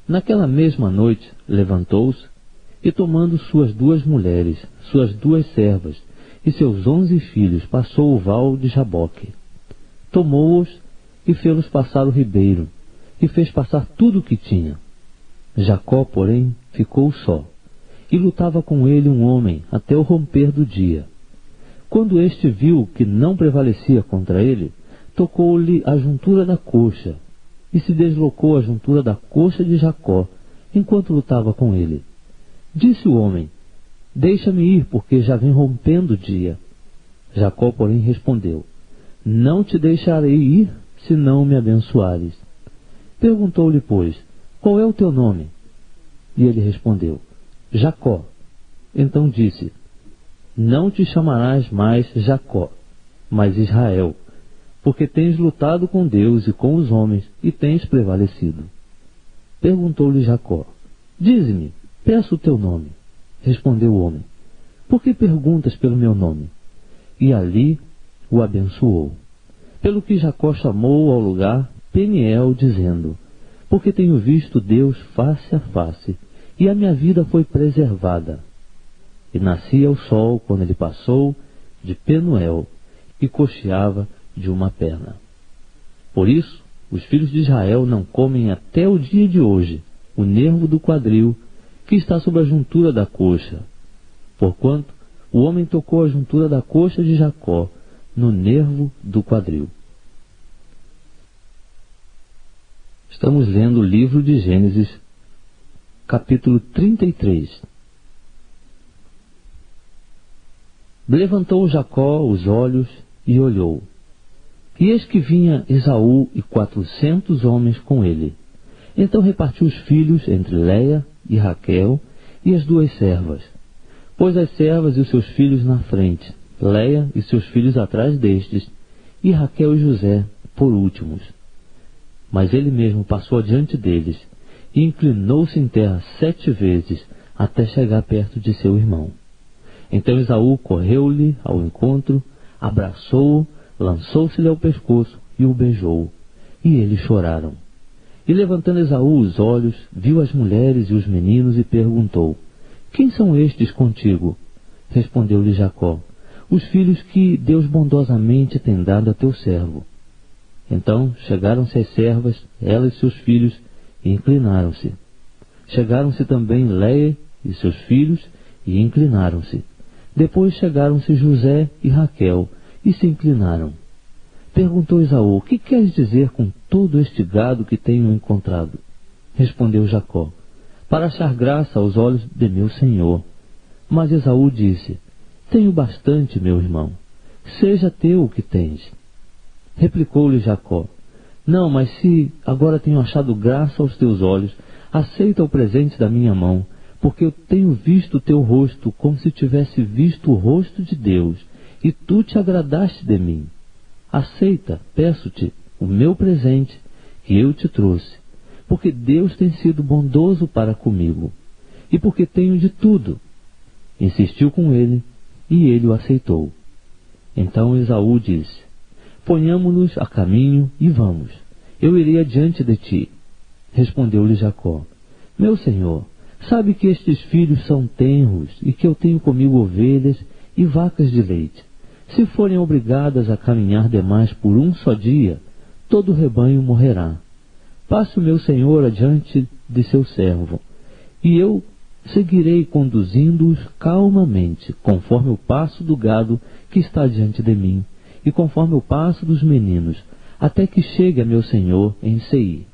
Naquela mesma noite levantou-se, e tomando suas 2 mulheres, suas 2 servas e seus 11 filhos, passou o val de Jaboque. Tomou-os e fê-los passar o ribeiro, e fez passar tudo o que tinha. Jacó, porém, ficou só, e lutava com ele um homem até o romper do dia. Quando este viu que não prevalecia contra ele, tocou-lhe a juntura da coxa, e se deslocou a juntura da coxa de Jacó, enquanto lutava com ele. Disse o homem: deixa-me ir, porque já vem rompendo o dia. Jacó, porém, respondeu: não te deixarei ir, se não me abençoares. Perguntou-lhe, pois: qual é o teu nome? E ele respondeu: Jacó. Então disse: não te chamarás mais Jacó, mas Israel, porque tens lutado com Deus e com os homens, e tens prevalecido. Perguntou-lhe Jacó: dize-me, peço o teu nome. Respondeu o homem: por que perguntas pelo meu nome? E ali o abençoou. Pelo que Jacó chamou ao lugar Peniel, dizendo: porque tenho visto Deus face a face, e a minha vida foi preservada. E nascia o sol quando ele passou de Penuel, e coxeava de uma perna. Por isso, os filhos de Israel não comem até o dia de hoje o nervo do quadril, que está sobre a juntura da coxa, porquanto o homem tocou a juntura da coxa de Jacó no nervo do quadril. Estamos lendo o livro de Gênesis, capítulo 33. Levantou Jacó os olhos e olhou. E eis que vinha Esaú e 400 homens com ele. Então repartiu os filhos entre Léia e Raquel e as 2 servas. Pôs as servas e os seus filhos na frente, Léia e seus filhos atrás destes, e Raquel e José por últimos. Mas ele mesmo passou adiante deles, e inclinou-se em terra 7 vezes, até chegar perto de seu irmão. Então Esaú correu-lhe ao encontro, abraçou-o, lançou-se-lhe ao pescoço e o beijou. E eles choraram. E levantando Esaú os olhos, viu as mulheres e os meninos e perguntou: quem são estes contigo? Respondeu-lhe Jacó: os filhos que Deus bondosamente tem dado a teu servo. Então chegaram-se as servas, ela e seus filhos, e inclinaram-se. Chegaram-se também Léia e seus filhos, e inclinaram-se. Depois chegaram-se José e Raquel, e se inclinaram. Perguntou Esaú: que queres dizer com todo este gado que tenho encontrado? Respondeu Jacó: para achar graça aos olhos de meu senhor. Mas Esaú disse: tenho bastante, meu irmão, seja teu o que tens. Replicou-lhe Jacó: não, mas se agora tenho achado graça aos teus olhos, aceita o presente da minha mão, porque eu tenho visto o teu rosto como se tivesse visto o rosto de Deus, e tu te agradaste de mim. Aceita, peço-te, o meu presente que eu te trouxe, porque Deus tem sido bondoso para comigo, e porque tenho de tudo. Insistiu com ele, e ele o aceitou. Então Esaú disse: ponhamo-nos a caminho e vamos, eu irei adiante de ti. Respondeu-lhe Jacó: meu senhor, sabe que estes filhos são tenros, e que eu tenho comigo ovelhas e vacas de leite. Se forem obrigadas a caminhar demais por um só dia, todo o rebanho morrerá. Passe o meu senhor adiante de seu servo, e eu seguirei conduzindo-os calmamente, conforme o passo do gado que está diante de mim, e conforme o passo dos meninos, até que chegue a meu senhor em Seir.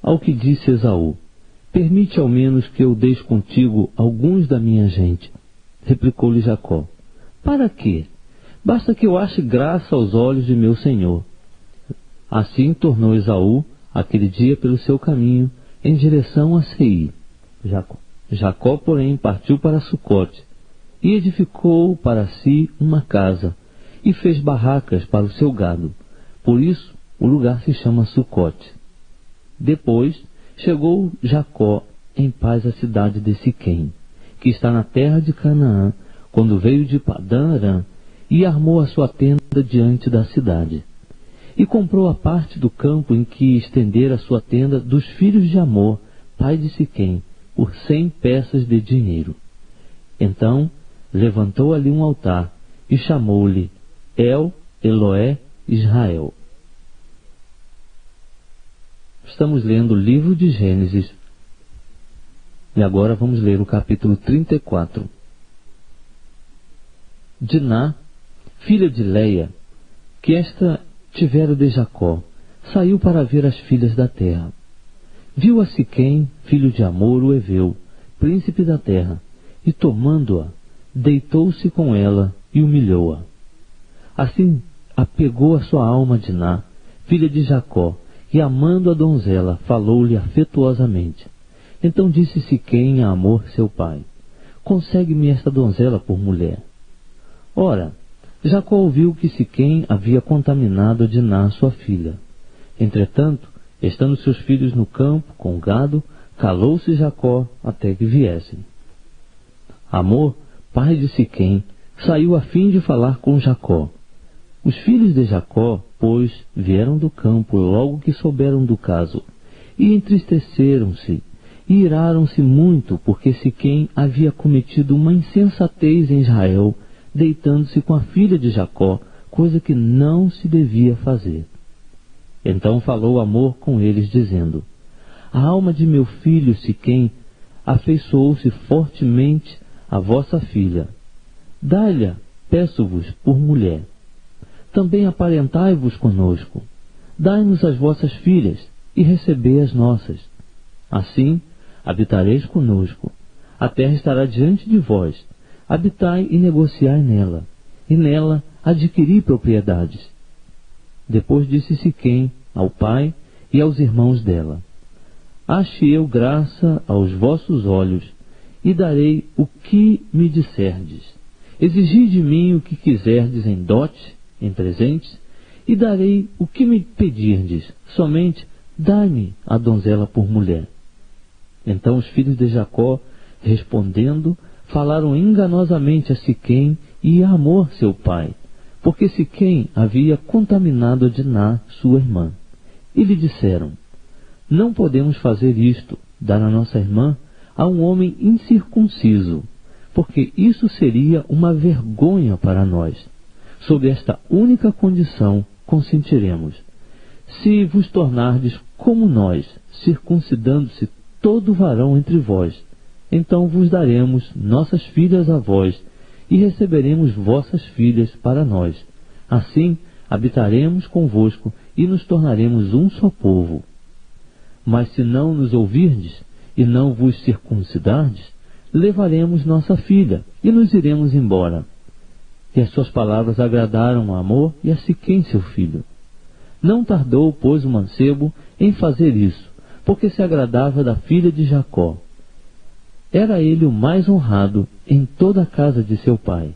Ao que disse Esaú: permite ao menos que eu deixe contigo alguns da minha gente. Replicou-lhe Jacó: para quê? Basta que eu ache graça aos olhos de meu senhor. Assim tornou Esaú aquele dia pelo seu caminho, em direção a Seir. Jacó, porém, partiu para Sucote, e edificou para si uma casa, e fez barracas para o seu gado. Por isso o lugar se chama Sucote. Depois chegou Jacó em paz à cidade de Siquém, que está na terra de Canaã, quando veio de Padã Arã, e armou a sua tenda diante da cidade. E comprou a parte do campo em que estendera a sua tenda dos filhos de Amor, pai de Siquém, por 100 peças de dinheiro. Então levantou ali um altar e chamou-lhe El Eloé Israel. Estamos lendo o livro de Gênesis e agora vamos ler o capítulo 34. Diná, filha de Léia, que esta tivera de Jacó, saiu para ver as filhas da terra. Viu a Siquém, filho de Amor, o heveu, príncipe da terra, e tomando-a, deitou-se com ela e humilhou-a. Assim apegou a sua alma a Diná, filha de Jacó, e amando a donzela, falou-lhe afetuosamente. Então disse Siquém a Amor, seu pai: consegue-me esta donzela por mulher. Ora, Jacó ouviu que Siquém havia contaminado a Diná, sua filha. Entretanto, estando seus filhos no campo com o gado, calou-se Jacó até que viessem. Amor, pai de Siquém, saiu a fim de falar com Jacó. Os filhos de Jacó, pois, vieram do campo logo que souberam do caso, e entristeceram-se, e iraram-se muito, porque Siquém havia cometido uma insensatez em Israel, deitando-se com a filha de Jacó, coisa que não se devia fazer. Então falou Amor com eles, dizendo: a alma de meu filho Siquém afeiçoou-se fortemente à vossa filha. Dai-lhe, peço-vos, por mulher. Também aparentai-vos conosco. Dai-nos as vossas filhas, e recebei as nossas. Assim habitareis conosco. A terra estará diante de vós. habitai e negociai nela, e nela adquiri propriedades. Depois disse Siquém ao pai e aos irmãos dela: ache eu graça aos vossos olhos, e darei o que me disserdes. Exigi de mim o que quiserdes em dote, em presentes, e darei o que me pedirdes, somente dai-me a donzela por mulher. Então os filhos de Jacó, respondendo, falaram enganosamente a Siquém e a Hamor seu pai, porque Siquém havia contaminado a Diná, sua irmã. E lhe disseram: não podemos fazer isto, dar a nossa irmã a um homem incircunciso, porque isso seria uma vergonha para nós. Sob esta única condição consentiremos: se vos tornardes como nós, circuncidando-se todo varão entre vós, então vos daremos nossas filhas a vós, e receberemos vossas filhas para nós. Assim habitaremos convosco e nos tornaremos um só povo. Mas se não nos ouvirdes e não vos circuncidardes, levaremos nossa filha e nos iremos embora. E as suas palavras agradaram a Hamor e a Siquém seu filho. Não tardou, pois, o mancebo em fazer isso, porque se agradava da filha de Jacó. Era ele o mais honrado em toda a casa de seu pai.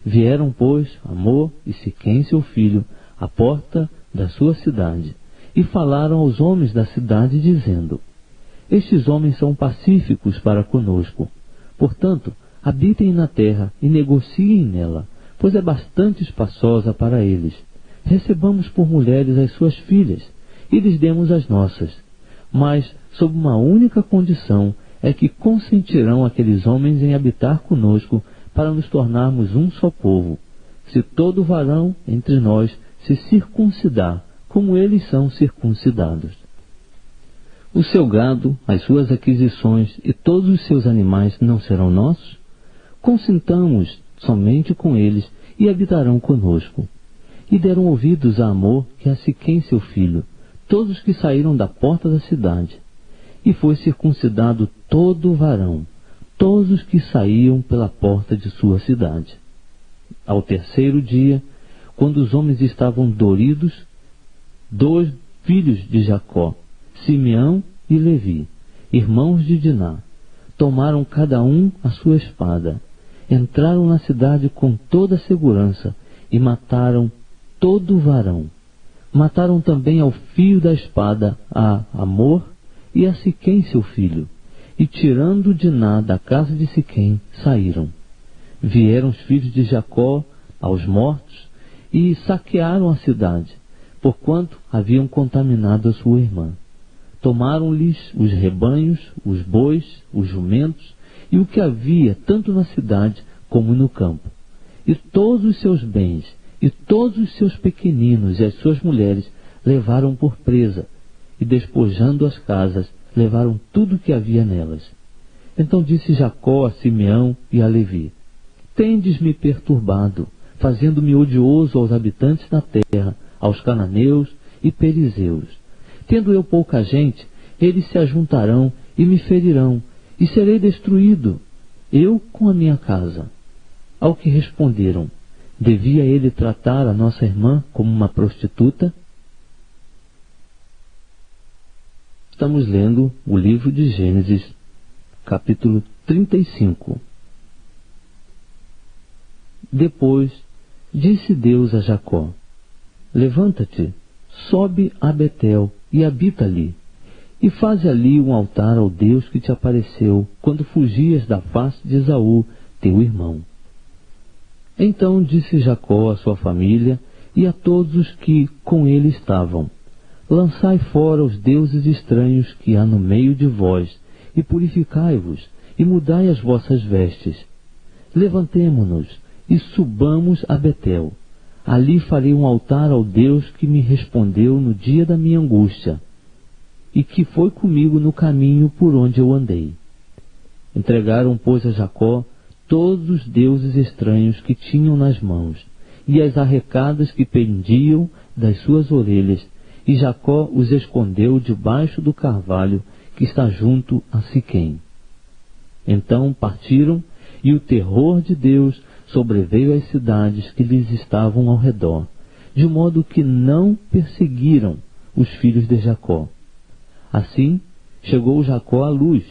Vieram, pois, Hamor e Siquém seu filho à porta da sua cidade, e falaram aos homens da cidade, dizendo: estes homens são pacíficos para conosco. Portanto, habitem na terra e negociem nela, pois é bastante espaçosa para eles. Recebamos por mulheres as suas filhas, e lhes demos as nossas. Mas, sob uma única condição, é que consentirão aqueles homens em habitar conosco, para nos tornarmos um só povo, se todo varão entre nós se circuncidar, como eles são circuncidados. O seu gado, as suas aquisições e todos os seus animais não serão nossos? Consintamos somente com eles e habitarão conosco. E deram ouvidos a Hamor e a Siquém seu filho, todos que saíram da porta da cidade. E foi circuncidado todo varão, todos os que saíam pela porta de sua cidade. Ao terceiro dia, quando os homens estavam doridos, 2 filhos de Jacó, Simeão e Levi, irmãos de Diná, tomaram cada um a sua espada, entraram na cidade com toda a segurança e mataram todo varão. Mataram também ao fio da espada a Hamor e a Siquém seu filho, e tirando Diná da casa de Siquém, saíram. Vieram os filhos de Jacó aos mortos e saquearam a cidade, porquanto haviam contaminado a sua irmã. Tomaram-lhes os rebanhos, os bois, os jumentos e o que havia tanto na cidade como no campo, e todos os seus bens, e todos os seus pequeninos e as suas mulheres levaram por presa, e despojando as casas, levaram tudo o que havia nelas. Então disse Jacó a Simeão e a Levi: tendes-me perturbado, fazendo-me odioso aos habitantes da terra, aos cananeus e perizeus. Tendo eu pouca gente, eles se ajuntarão e me ferirão, e serei destruído, eu com a minha casa. Ao que responderam: devia ele tratar a nossa irmã como uma prostituta? Estamos lendo o livro de Gênesis, capítulo 35. Depois disse Deus a Jacó: levanta-te, sobe a Betel e habita ali, e faze ali um altar ao Deus que te apareceu quando fugias da face de Esaú, teu irmão. Então disse Jacó à sua família e a todos os que com ele estavam: lançai fora os deuses estranhos que há no meio de vós, e purificai-vos, e mudai as vossas vestes. Levantemo-nos e subamos a Betel. Ali farei um altar ao Deus que me respondeu no dia da minha angústia, e que foi comigo no caminho por onde eu andei. Entregaram, pois, a Jacó todos os deuses estranhos que tinham nas mãos, e as arrecadas que pendiam das suas orelhas, e Jacó os escondeu debaixo do carvalho que está junto a Siquém. Então partiram e o terror de Deus sobreveio às cidades que lhes estavam ao redor, de modo que não perseguiram os filhos de Jacó. Assim, chegou Jacó à Luz,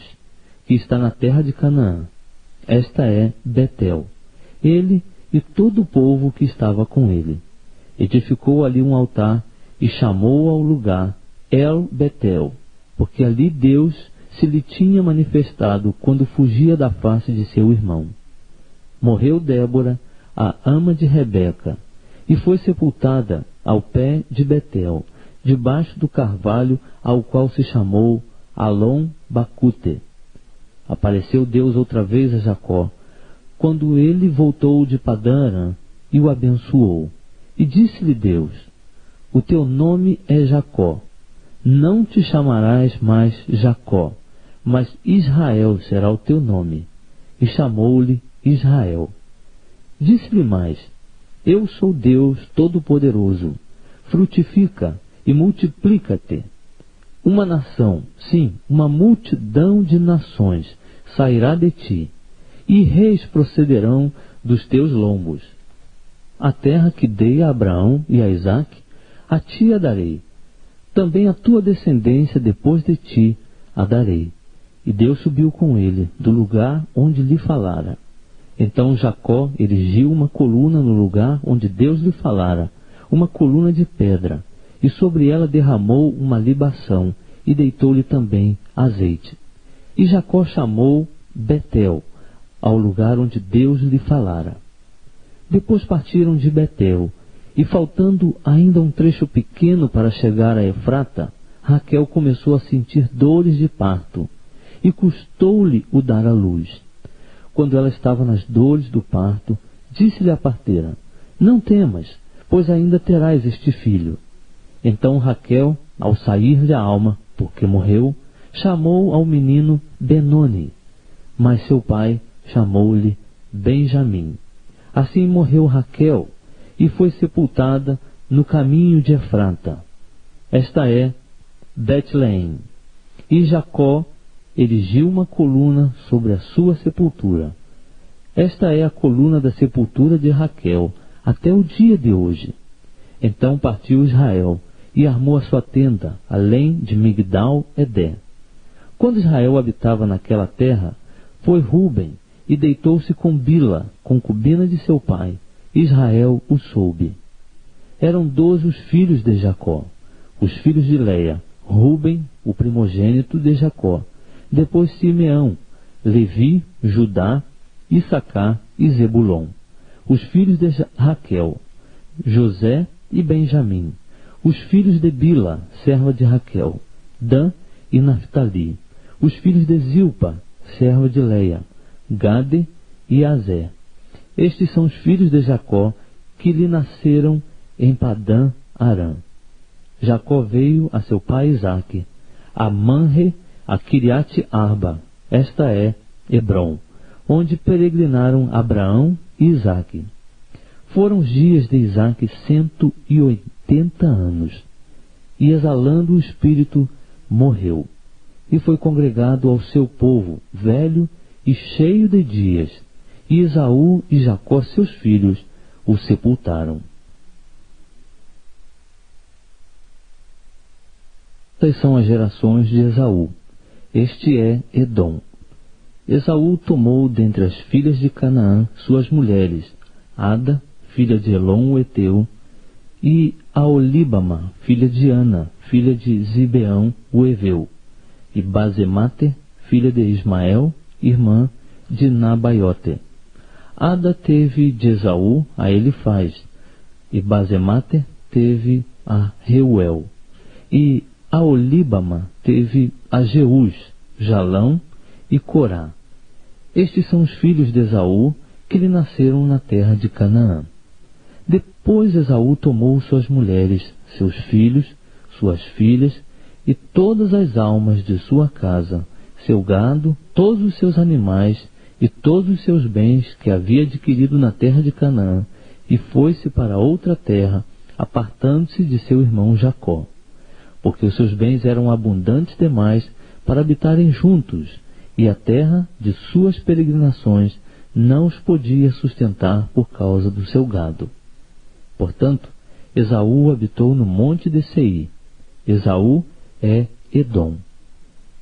que está na terra de Canaã. Esta é Betel. Ele e todo o povo que estava com ele. Edificou ali um altar e chamou ao lugar El Betel, porque ali Deus se lhe tinha manifestado quando fugia da face de seu irmão. Morreu Débora, a ama de Rebeca, e foi sepultada ao pé de Betel, debaixo do carvalho ao qual se chamou Alon Bacute. Apareceu Deus outra vez a Jacó, quando ele voltou de Padã Arã, e o abençoou. E disse-lhe Deus: o teu nome é Jacó, não te chamarás mais Jacó, mas Israel será o teu nome. E chamou-lhe Israel. Disse-lhe mais: eu sou Deus Todo-Poderoso, frutifica e multiplica-te. Uma nação, sim, uma multidão de nações sairá de ti, e reis procederão dos teus lombos. A terra que dei a Abraão e a Isaque, a ti a darei. Também a tua descendência depois de ti a darei. E Deus subiu com ele do lugar onde lhe falara. Então Jacó erigiu uma coluna no lugar onde Deus lhe falara, uma coluna de pedra, e sobre ela derramou uma libação, e deitou-lhe também azeite. E Jacó chamou Betel, ao lugar onde Deus lhe falara. Depois partiram de Betel, e faltando ainda um trecho pequeno para chegar a Efrata, Raquel começou a sentir dores de parto, e custou-lhe o dar à luz. Quando ela estava nas dores do parto, disse-lhe a parteira: não temas, pois ainda terás este filho. Então Raquel, ao sair-lhe a alma, porque morreu, chamou ao menino Benoni, mas seu pai chamou-lhe Benjamim. Assim morreu Raquel, e foi sepultada no caminho de Efrata. Esta é Betleém. E Jacó erigiu uma coluna sobre a sua sepultura. Esta é a coluna da sepultura de Raquel, até o dia de hoje. Então partiu Israel, e armou a sua tenda, além de Migdal-Edé. Quando Israel habitava naquela terra, foi Ruben, e deitou-se com Bila, concubina de seu pai. Israel o soube. Eram 12 os filhos de Jacó, os filhos de Leia: Ruben, o primogênito de Jacó, depois Simeão, Levi, Judá, Issacar e Zebulon. Os filhos de Raquel: José e Benjamim. Os filhos de Bila, serva de Raquel: Dan e Naphtali. Os filhos de Zilpa, serva de Leia: Gade e Azer. Estes são os filhos de Jacó, que lhe nasceram em Padã Arã. Jacó veio a seu pai Isaque, a Manre, a Kiriate Arba, esta é Hebrom, onde peregrinaram Abraão e Isaque. Foram os dias de Isaque 180 anos, e exalando o espírito, morreu, e foi congregado ao seu povo, velho e cheio de dias, e Esaú e Jacó, seus filhos, o sepultaram. Estas são as gerações de Esaú. Este é Edom. Esaú tomou dentre as filhas de Canaã suas mulheres, Ada, filha de Elon o Eteu, e Aolíbama, filha de Ana, filha de Zibeão o Eveu, e Basemate, filha de Ismael, irmã de Nabaiote. Ada teve de Esaú a Elifaz, e Basemate teve a Reuel, e Aolíbama teve a Jeús, Jalão e Corá. Estes são os filhos de Esaú, que lhe nasceram na terra de Canaã. Depois Esaú tomou suas mulheres, seus filhos, suas filhas, e todas as almas de sua casa, seu gado, todos os seus animais, e todos os seus bens que havia adquirido na terra de Canaã, e foi-se para outra terra, apartando-se de seu irmão Jacó, porque os seus bens eram abundantes demais para habitarem juntos, e a terra de suas peregrinações não os podia sustentar por causa do seu gado. Portanto, Esaú habitou no monte de Seir. Esaú é Edom.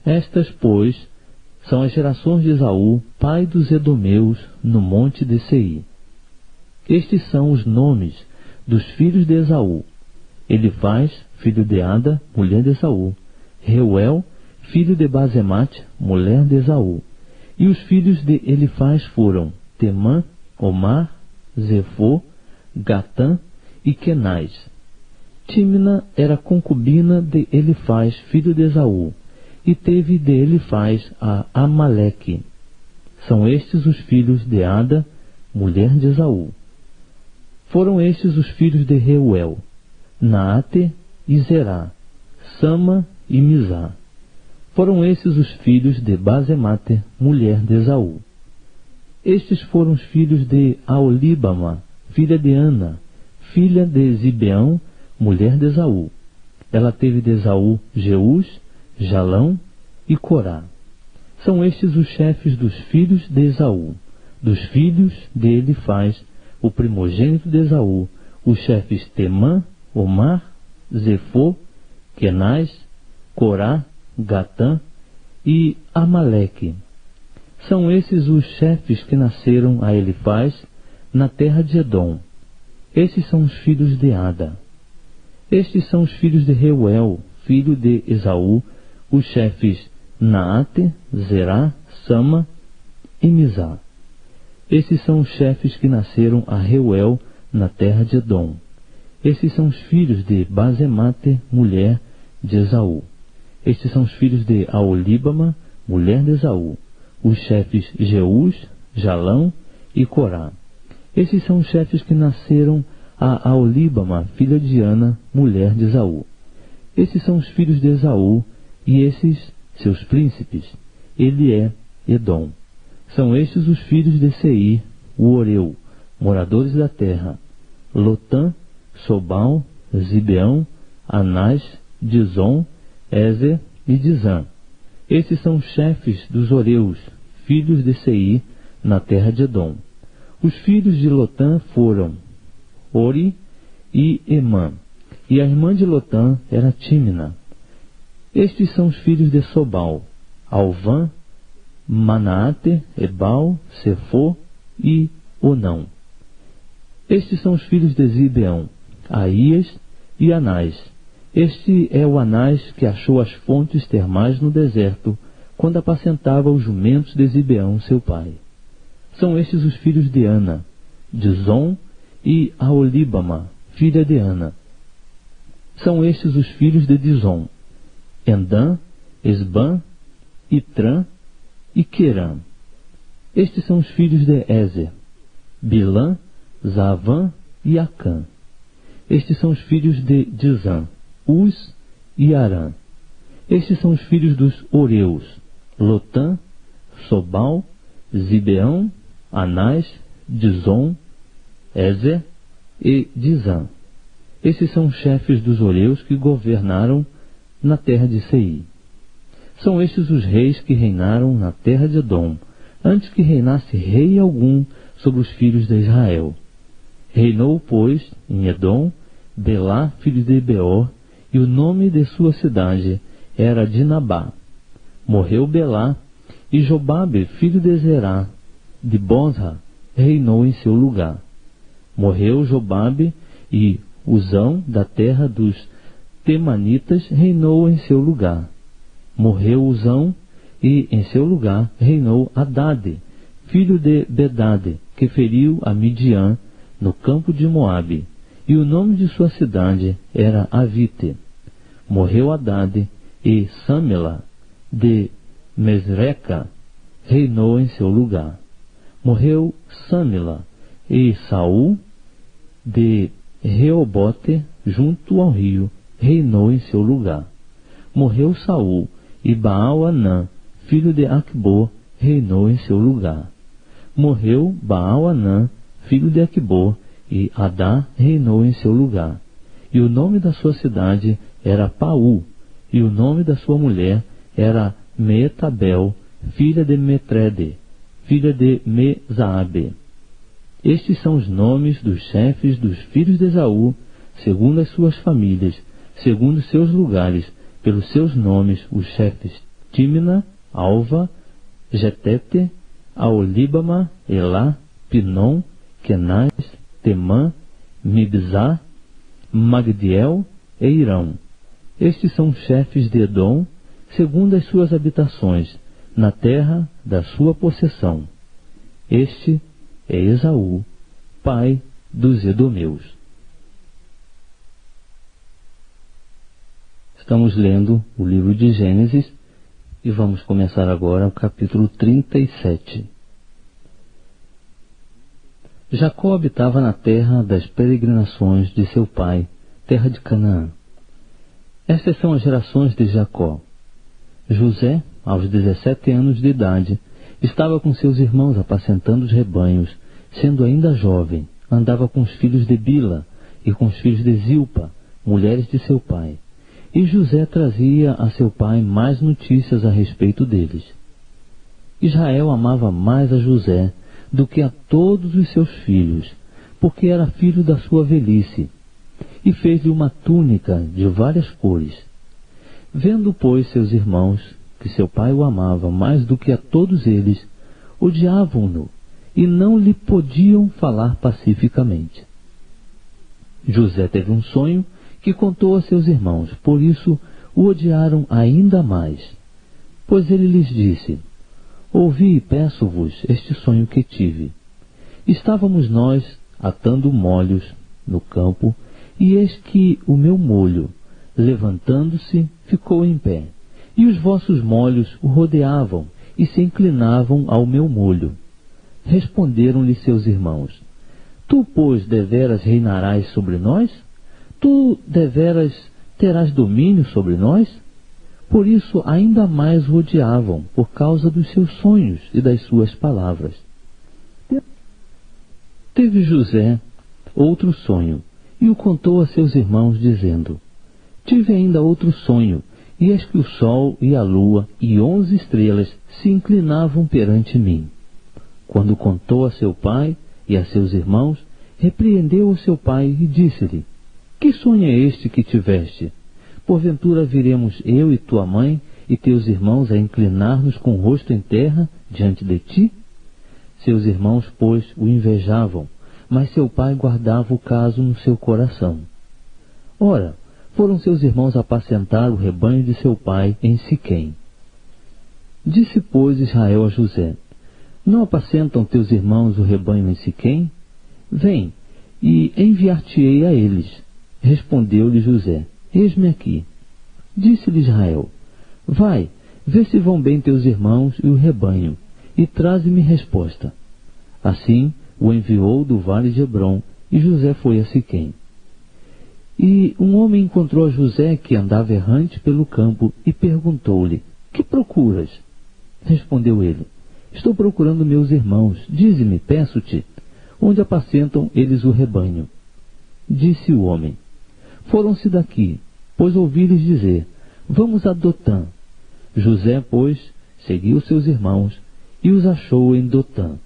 Estas, pois, são as gerações de Esaú, pai dos edomeus, no monte de Seir. Estes são os nomes dos filhos de Esaú: Elifaz, filho de Ada, mulher de Esaú; Reuel, filho de Basemate, mulher de Esaú. E os filhos de Elifaz foram Temã, Omar, Zefô, Gatã e Kenaz. Tímna era concubina de Elifaz, filho de Esaú, e teve de Elifaz a Amaleque. São estes os filhos de Ada, mulher de Esaú. Foram estes os filhos de Reuel: Naate e Zerá, Sama e Mizá. Foram estes os filhos de Basemate, mulher de Esaú. Estes foram os filhos de Aolíbama, filha de Ana, filha de Zibeão, mulher de Esaú. Ela teve de Esaú Jeús, Jalão e Corá. São estes os chefes dos filhos de Esaú. Dos filhos de Elifaz, o primogênito de Esaú, os chefes Temã, Omar, Zefô, Kenaz, Corá, Gatã e Amaleque. São esses os chefes que nasceram a Elifaz na terra de Edom. Estes são os filhos de Ada. Estes são os filhos de Reuel, filho de Esaú, os chefes Naate, Zerá, Sama e Mizá. Estes são os chefes que nasceram a Reuel na terra de Edom. Estes são os filhos de Basemate, mulher de Esaú. Estes são os filhos de Aolíbama, mulher de Esaú, os chefes Jeús, Jalão e Corá. Estes são os chefes que nasceram a Aolíbama, filha de Ana, mulher de Esaú. Estes são os filhos de Esaú, e esses seus príncipes. Ele é Edom. São estes os filhos de Seir, o Oreu, moradores da terra: Lotã, Sobal, Zibeão, Anás, Dizon, Ezer e Dizã. Estes são os chefes dos Oreus, filhos de Seir, na terra de Edom. Os filhos de Lotã foram Ori e Emã, e a irmã de Lotã era Tímna. Estes são os filhos de Sobal: Alvã, Manaate, Ebal, Sefô e Onão. Estes são os filhos de Zibeão: Aías e Anás. Este é o Anás que achou as fontes termais no deserto, quando apacentava os jumentos de Zibeão, seu pai. São estes os filhos de Ana: Dizon e Aolíbama, filha de Ana. São estes os filhos de Dizon: Endã, Esbã, Itrã e Querã. Estes são os filhos de Ezer: Bilã, Zavã e Acã. Estes são os filhos de Dizã: Uz e Arã. Estes são os filhos dos Oreus: Lotã, Sobal, Zibeão, Anás, Dizon, Ezer e Dizã. Estes são os chefes dos Oreus que governaram na terra de Seir. São estes os reis que reinaram na terra de Edom, antes que reinasse rei algum sobre os filhos de Israel. Reinou, pois, em Edom, Belá, filho de Beor, e o nome de sua cidade era Dinabá. Morreu Belá, e Jobabe, filho de Zerá, de Bosra, reinou em seu lugar. Morreu Jobabe, e Uzão, da terra dos Temanitas, reinou em seu lugar. Morreu Uzão, e em seu lugar reinou Hadade, filho de Bedade, que feriu a Midian no campo de Moabe, e o nome de sua cidade era Avite. Morreu Hadade, e Samela, de Mesreca, reinou em seu lugar. Morreu Samela, e Saul, de Reobote, junto ao rio, reinou em seu lugar. Morreu Saul, e Baal-Anã, filho de Acbor, reinou em seu lugar. Morreu Baal-Anã, filho de Acbor, e Adá reinou em seu lugar. E o nome da sua cidade era Paú, e o nome da sua mulher era Meetabel, filha de Metrede, filha de Mesaabe. Estes são os nomes dos chefes dos filhos de Esaú, segundo as suas famílias, segundo seus lugares, pelos seus nomes, os chefes Tímina, Alva, Getete, Aolíbama, Elá, Pinom, Kenaz, Temã, Mibzá, Magdiel e Irão. Estes são chefes de Edom, segundo as suas habitações, na terra da sua possessão. Este é Esaú, pai dos edomeus. Estamos lendo o livro de Gênesis e vamos começar agora o capítulo 37. Jacó habitava na terra das peregrinações de seu pai, terra de Canaã. Estas são as gerações de Jacó. José, aos 17 anos de idade, estava com seus irmãos apacentando os rebanhos, sendo ainda jovem, andava com os filhos de Bila e com os filhos de Zilpa, mulheres de seu pai. E José trazia a seu pai mais notícias a respeito deles. Israel amava mais a José do que a todos os seus filhos, porque era filho da sua velhice, e fez-lhe uma túnica de várias cores. Vendo, pois, seus irmãos, que seu pai o amava mais do que a todos eles, odiavam-no, e não lhe podiam falar pacificamente. José teve um sonho que contou a seus irmãos, por isso o odiaram ainda mais. Pois ele lhes disse: Ouvi e peço-vos este sonho que tive. Estávamos nós atando molhos no campo, e eis que o meu molho, levantando-se, ficou em pé, e os vossos molhos o rodeavam e se inclinavam ao meu molho. Responderam-lhe seus irmãos: Tu, pois, deveras reinarás sobre nós? Tu deveras terás domínio sobre nós? Por isso ainda mais o odiavam, por causa dos seus sonhos e das suas palavras. Teve José outro sonho, e o contou a seus irmãos, dizendo: Tive ainda outro sonho, e eis que o sol e a lua e 11 estrelas se inclinavam perante mim. Quando contou a seu pai e a seus irmãos, repreendeu o seu pai e disse-lhe: Que sonho é este que tiveste? Porventura viremos eu e tua mãe e teus irmãos a inclinar-nos com o rosto em terra diante de ti? Seus irmãos, pois, o invejavam, mas seu pai guardava o caso no seu coração. Ora, foram seus irmãos apacentar o rebanho de seu pai em Siquém. Disse, pois, Israel a José: Não apacentam teus irmãos o rebanho em Siquém? Vem, e enviar-te-ei a eles. Respondeu-lhe José: Eis-me aqui. Disse-lhe Israel: Vai, vê se vão bem teus irmãos e o rebanho, e traze-me resposta. Assim o enviou do vale de Hebrom, e José foi a Siquém. E um homem encontrou a José, que andava errante pelo campo, e perguntou-lhe: Que procuras? Respondeu ele: Estou procurando meus irmãos. Dize-me, peço-te, onde apacentam eles o rebanho. Disse o homem: Foram-se daqui, pois ouvi-lhes dizer: Vamos a Dotã. José, pois, seguiu seus irmãos e os achou em Dotã.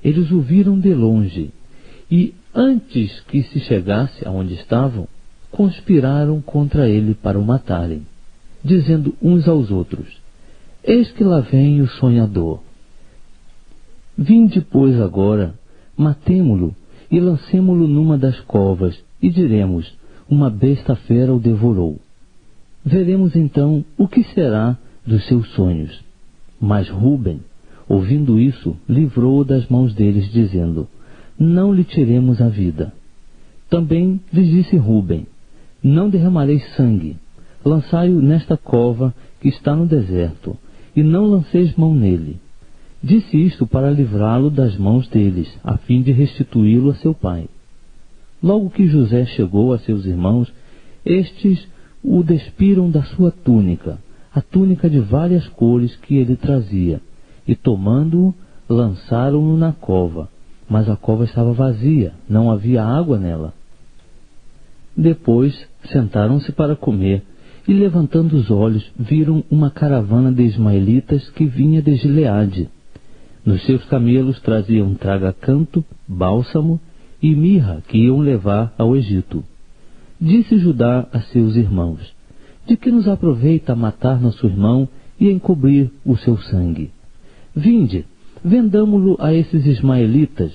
Eles o viram de longe, e antes que se chegasse aonde estavam, conspiraram contra ele para o matarem, dizendo uns aos outros: Eis que lá vem o sonhador. Vinde, pois, agora, matemo-lo e lancemo-lo numa das covas, e diremos: Uma besta fera o devorou. Veremos então o que será dos seus sonhos. Mas Ruben, ouvindo isso, livrou-o das mãos deles, dizendo: Não lhe tiremos a vida. Também lhes disse Ruben: Não derramareis sangue. Lançai-o nesta cova que está no deserto, e não lanceis mão nele. Disse isto para livrá-lo das mãos deles, a fim de restituí-lo a seu pai. Logo que José chegou a seus irmãos, estes o despiram da sua túnica, a túnica de várias cores que ele trazia, e tomando-o, lançaram-no na cova, mas a cova estava vazia, não havia água nela. Depois sentaram-se para comer, e levantando os olhos, viram uma caravana de ismaelitas que vinha de Gileade. Nos seus camelos traziam traga-canto, bálsamo e mirra que iam levar ao Egito. Disse Judá a seus irmãos: de que nos aproveita matar nosso irmão e encobrir o seu sangue? Vinde, vendamo-lo a esses ismaelitas,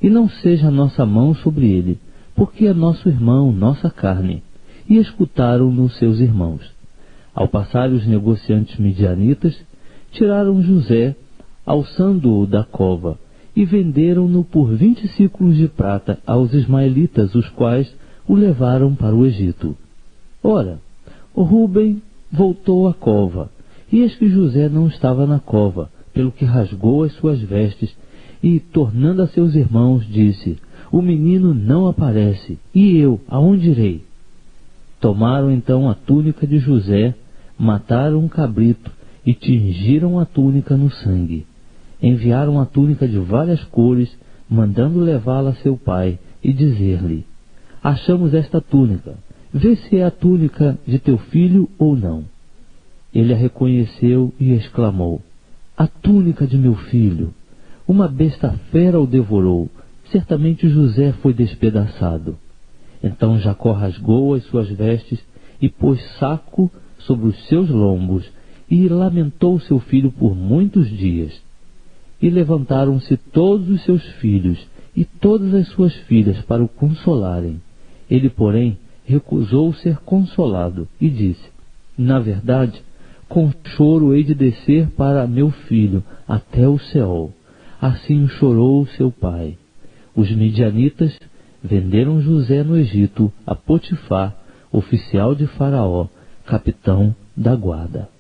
e não seja nossa mão sobre ele, porque é nosso irmão, nossa carne. E escutaram-no seus irmãos. Ao passarem os negociantes midianitas, tiraram José, alçando-o da cova, e venderam-no por 20 siclos de prata aos ismaelitas, os quais o levaram para o Egito. Ora, Rúben voltou à cova, e eis que José não estava na cova, pelo que rasgou as suas vestes, e, tornando a seus irmãos, disse: o menino não aparece, e eu, aonde irei? Tomaram então a túnica de José, mataram um cabrito, e tingiram a túnica no sangue. Enviaram a túnica de várias cores, mandando levá-la a seu pai, e dizer-lhe: achamos esta túnica, vê se é a túnica de teu filho ou não. Ele a reconheceu e exclamou: a túnica de meu filho! Uma besta fera o devorou, certamente José foi despedaçado. Então Jacó rasgou as suas vestes e pôs saco sobre os seus lombos, e lamentou seu filho por muitos dias. E levantaram-se todos os seus filhos e todas as suas filhas para o consolarem. Ele, porém, recusou ser consolado e disse: na verdade, com choro hei de descer para meu filho até o Seol. Assim chorou seu pai. Os midianitas venderam José no Egito a Potifar, oficial de Faraó, capitão da guarda.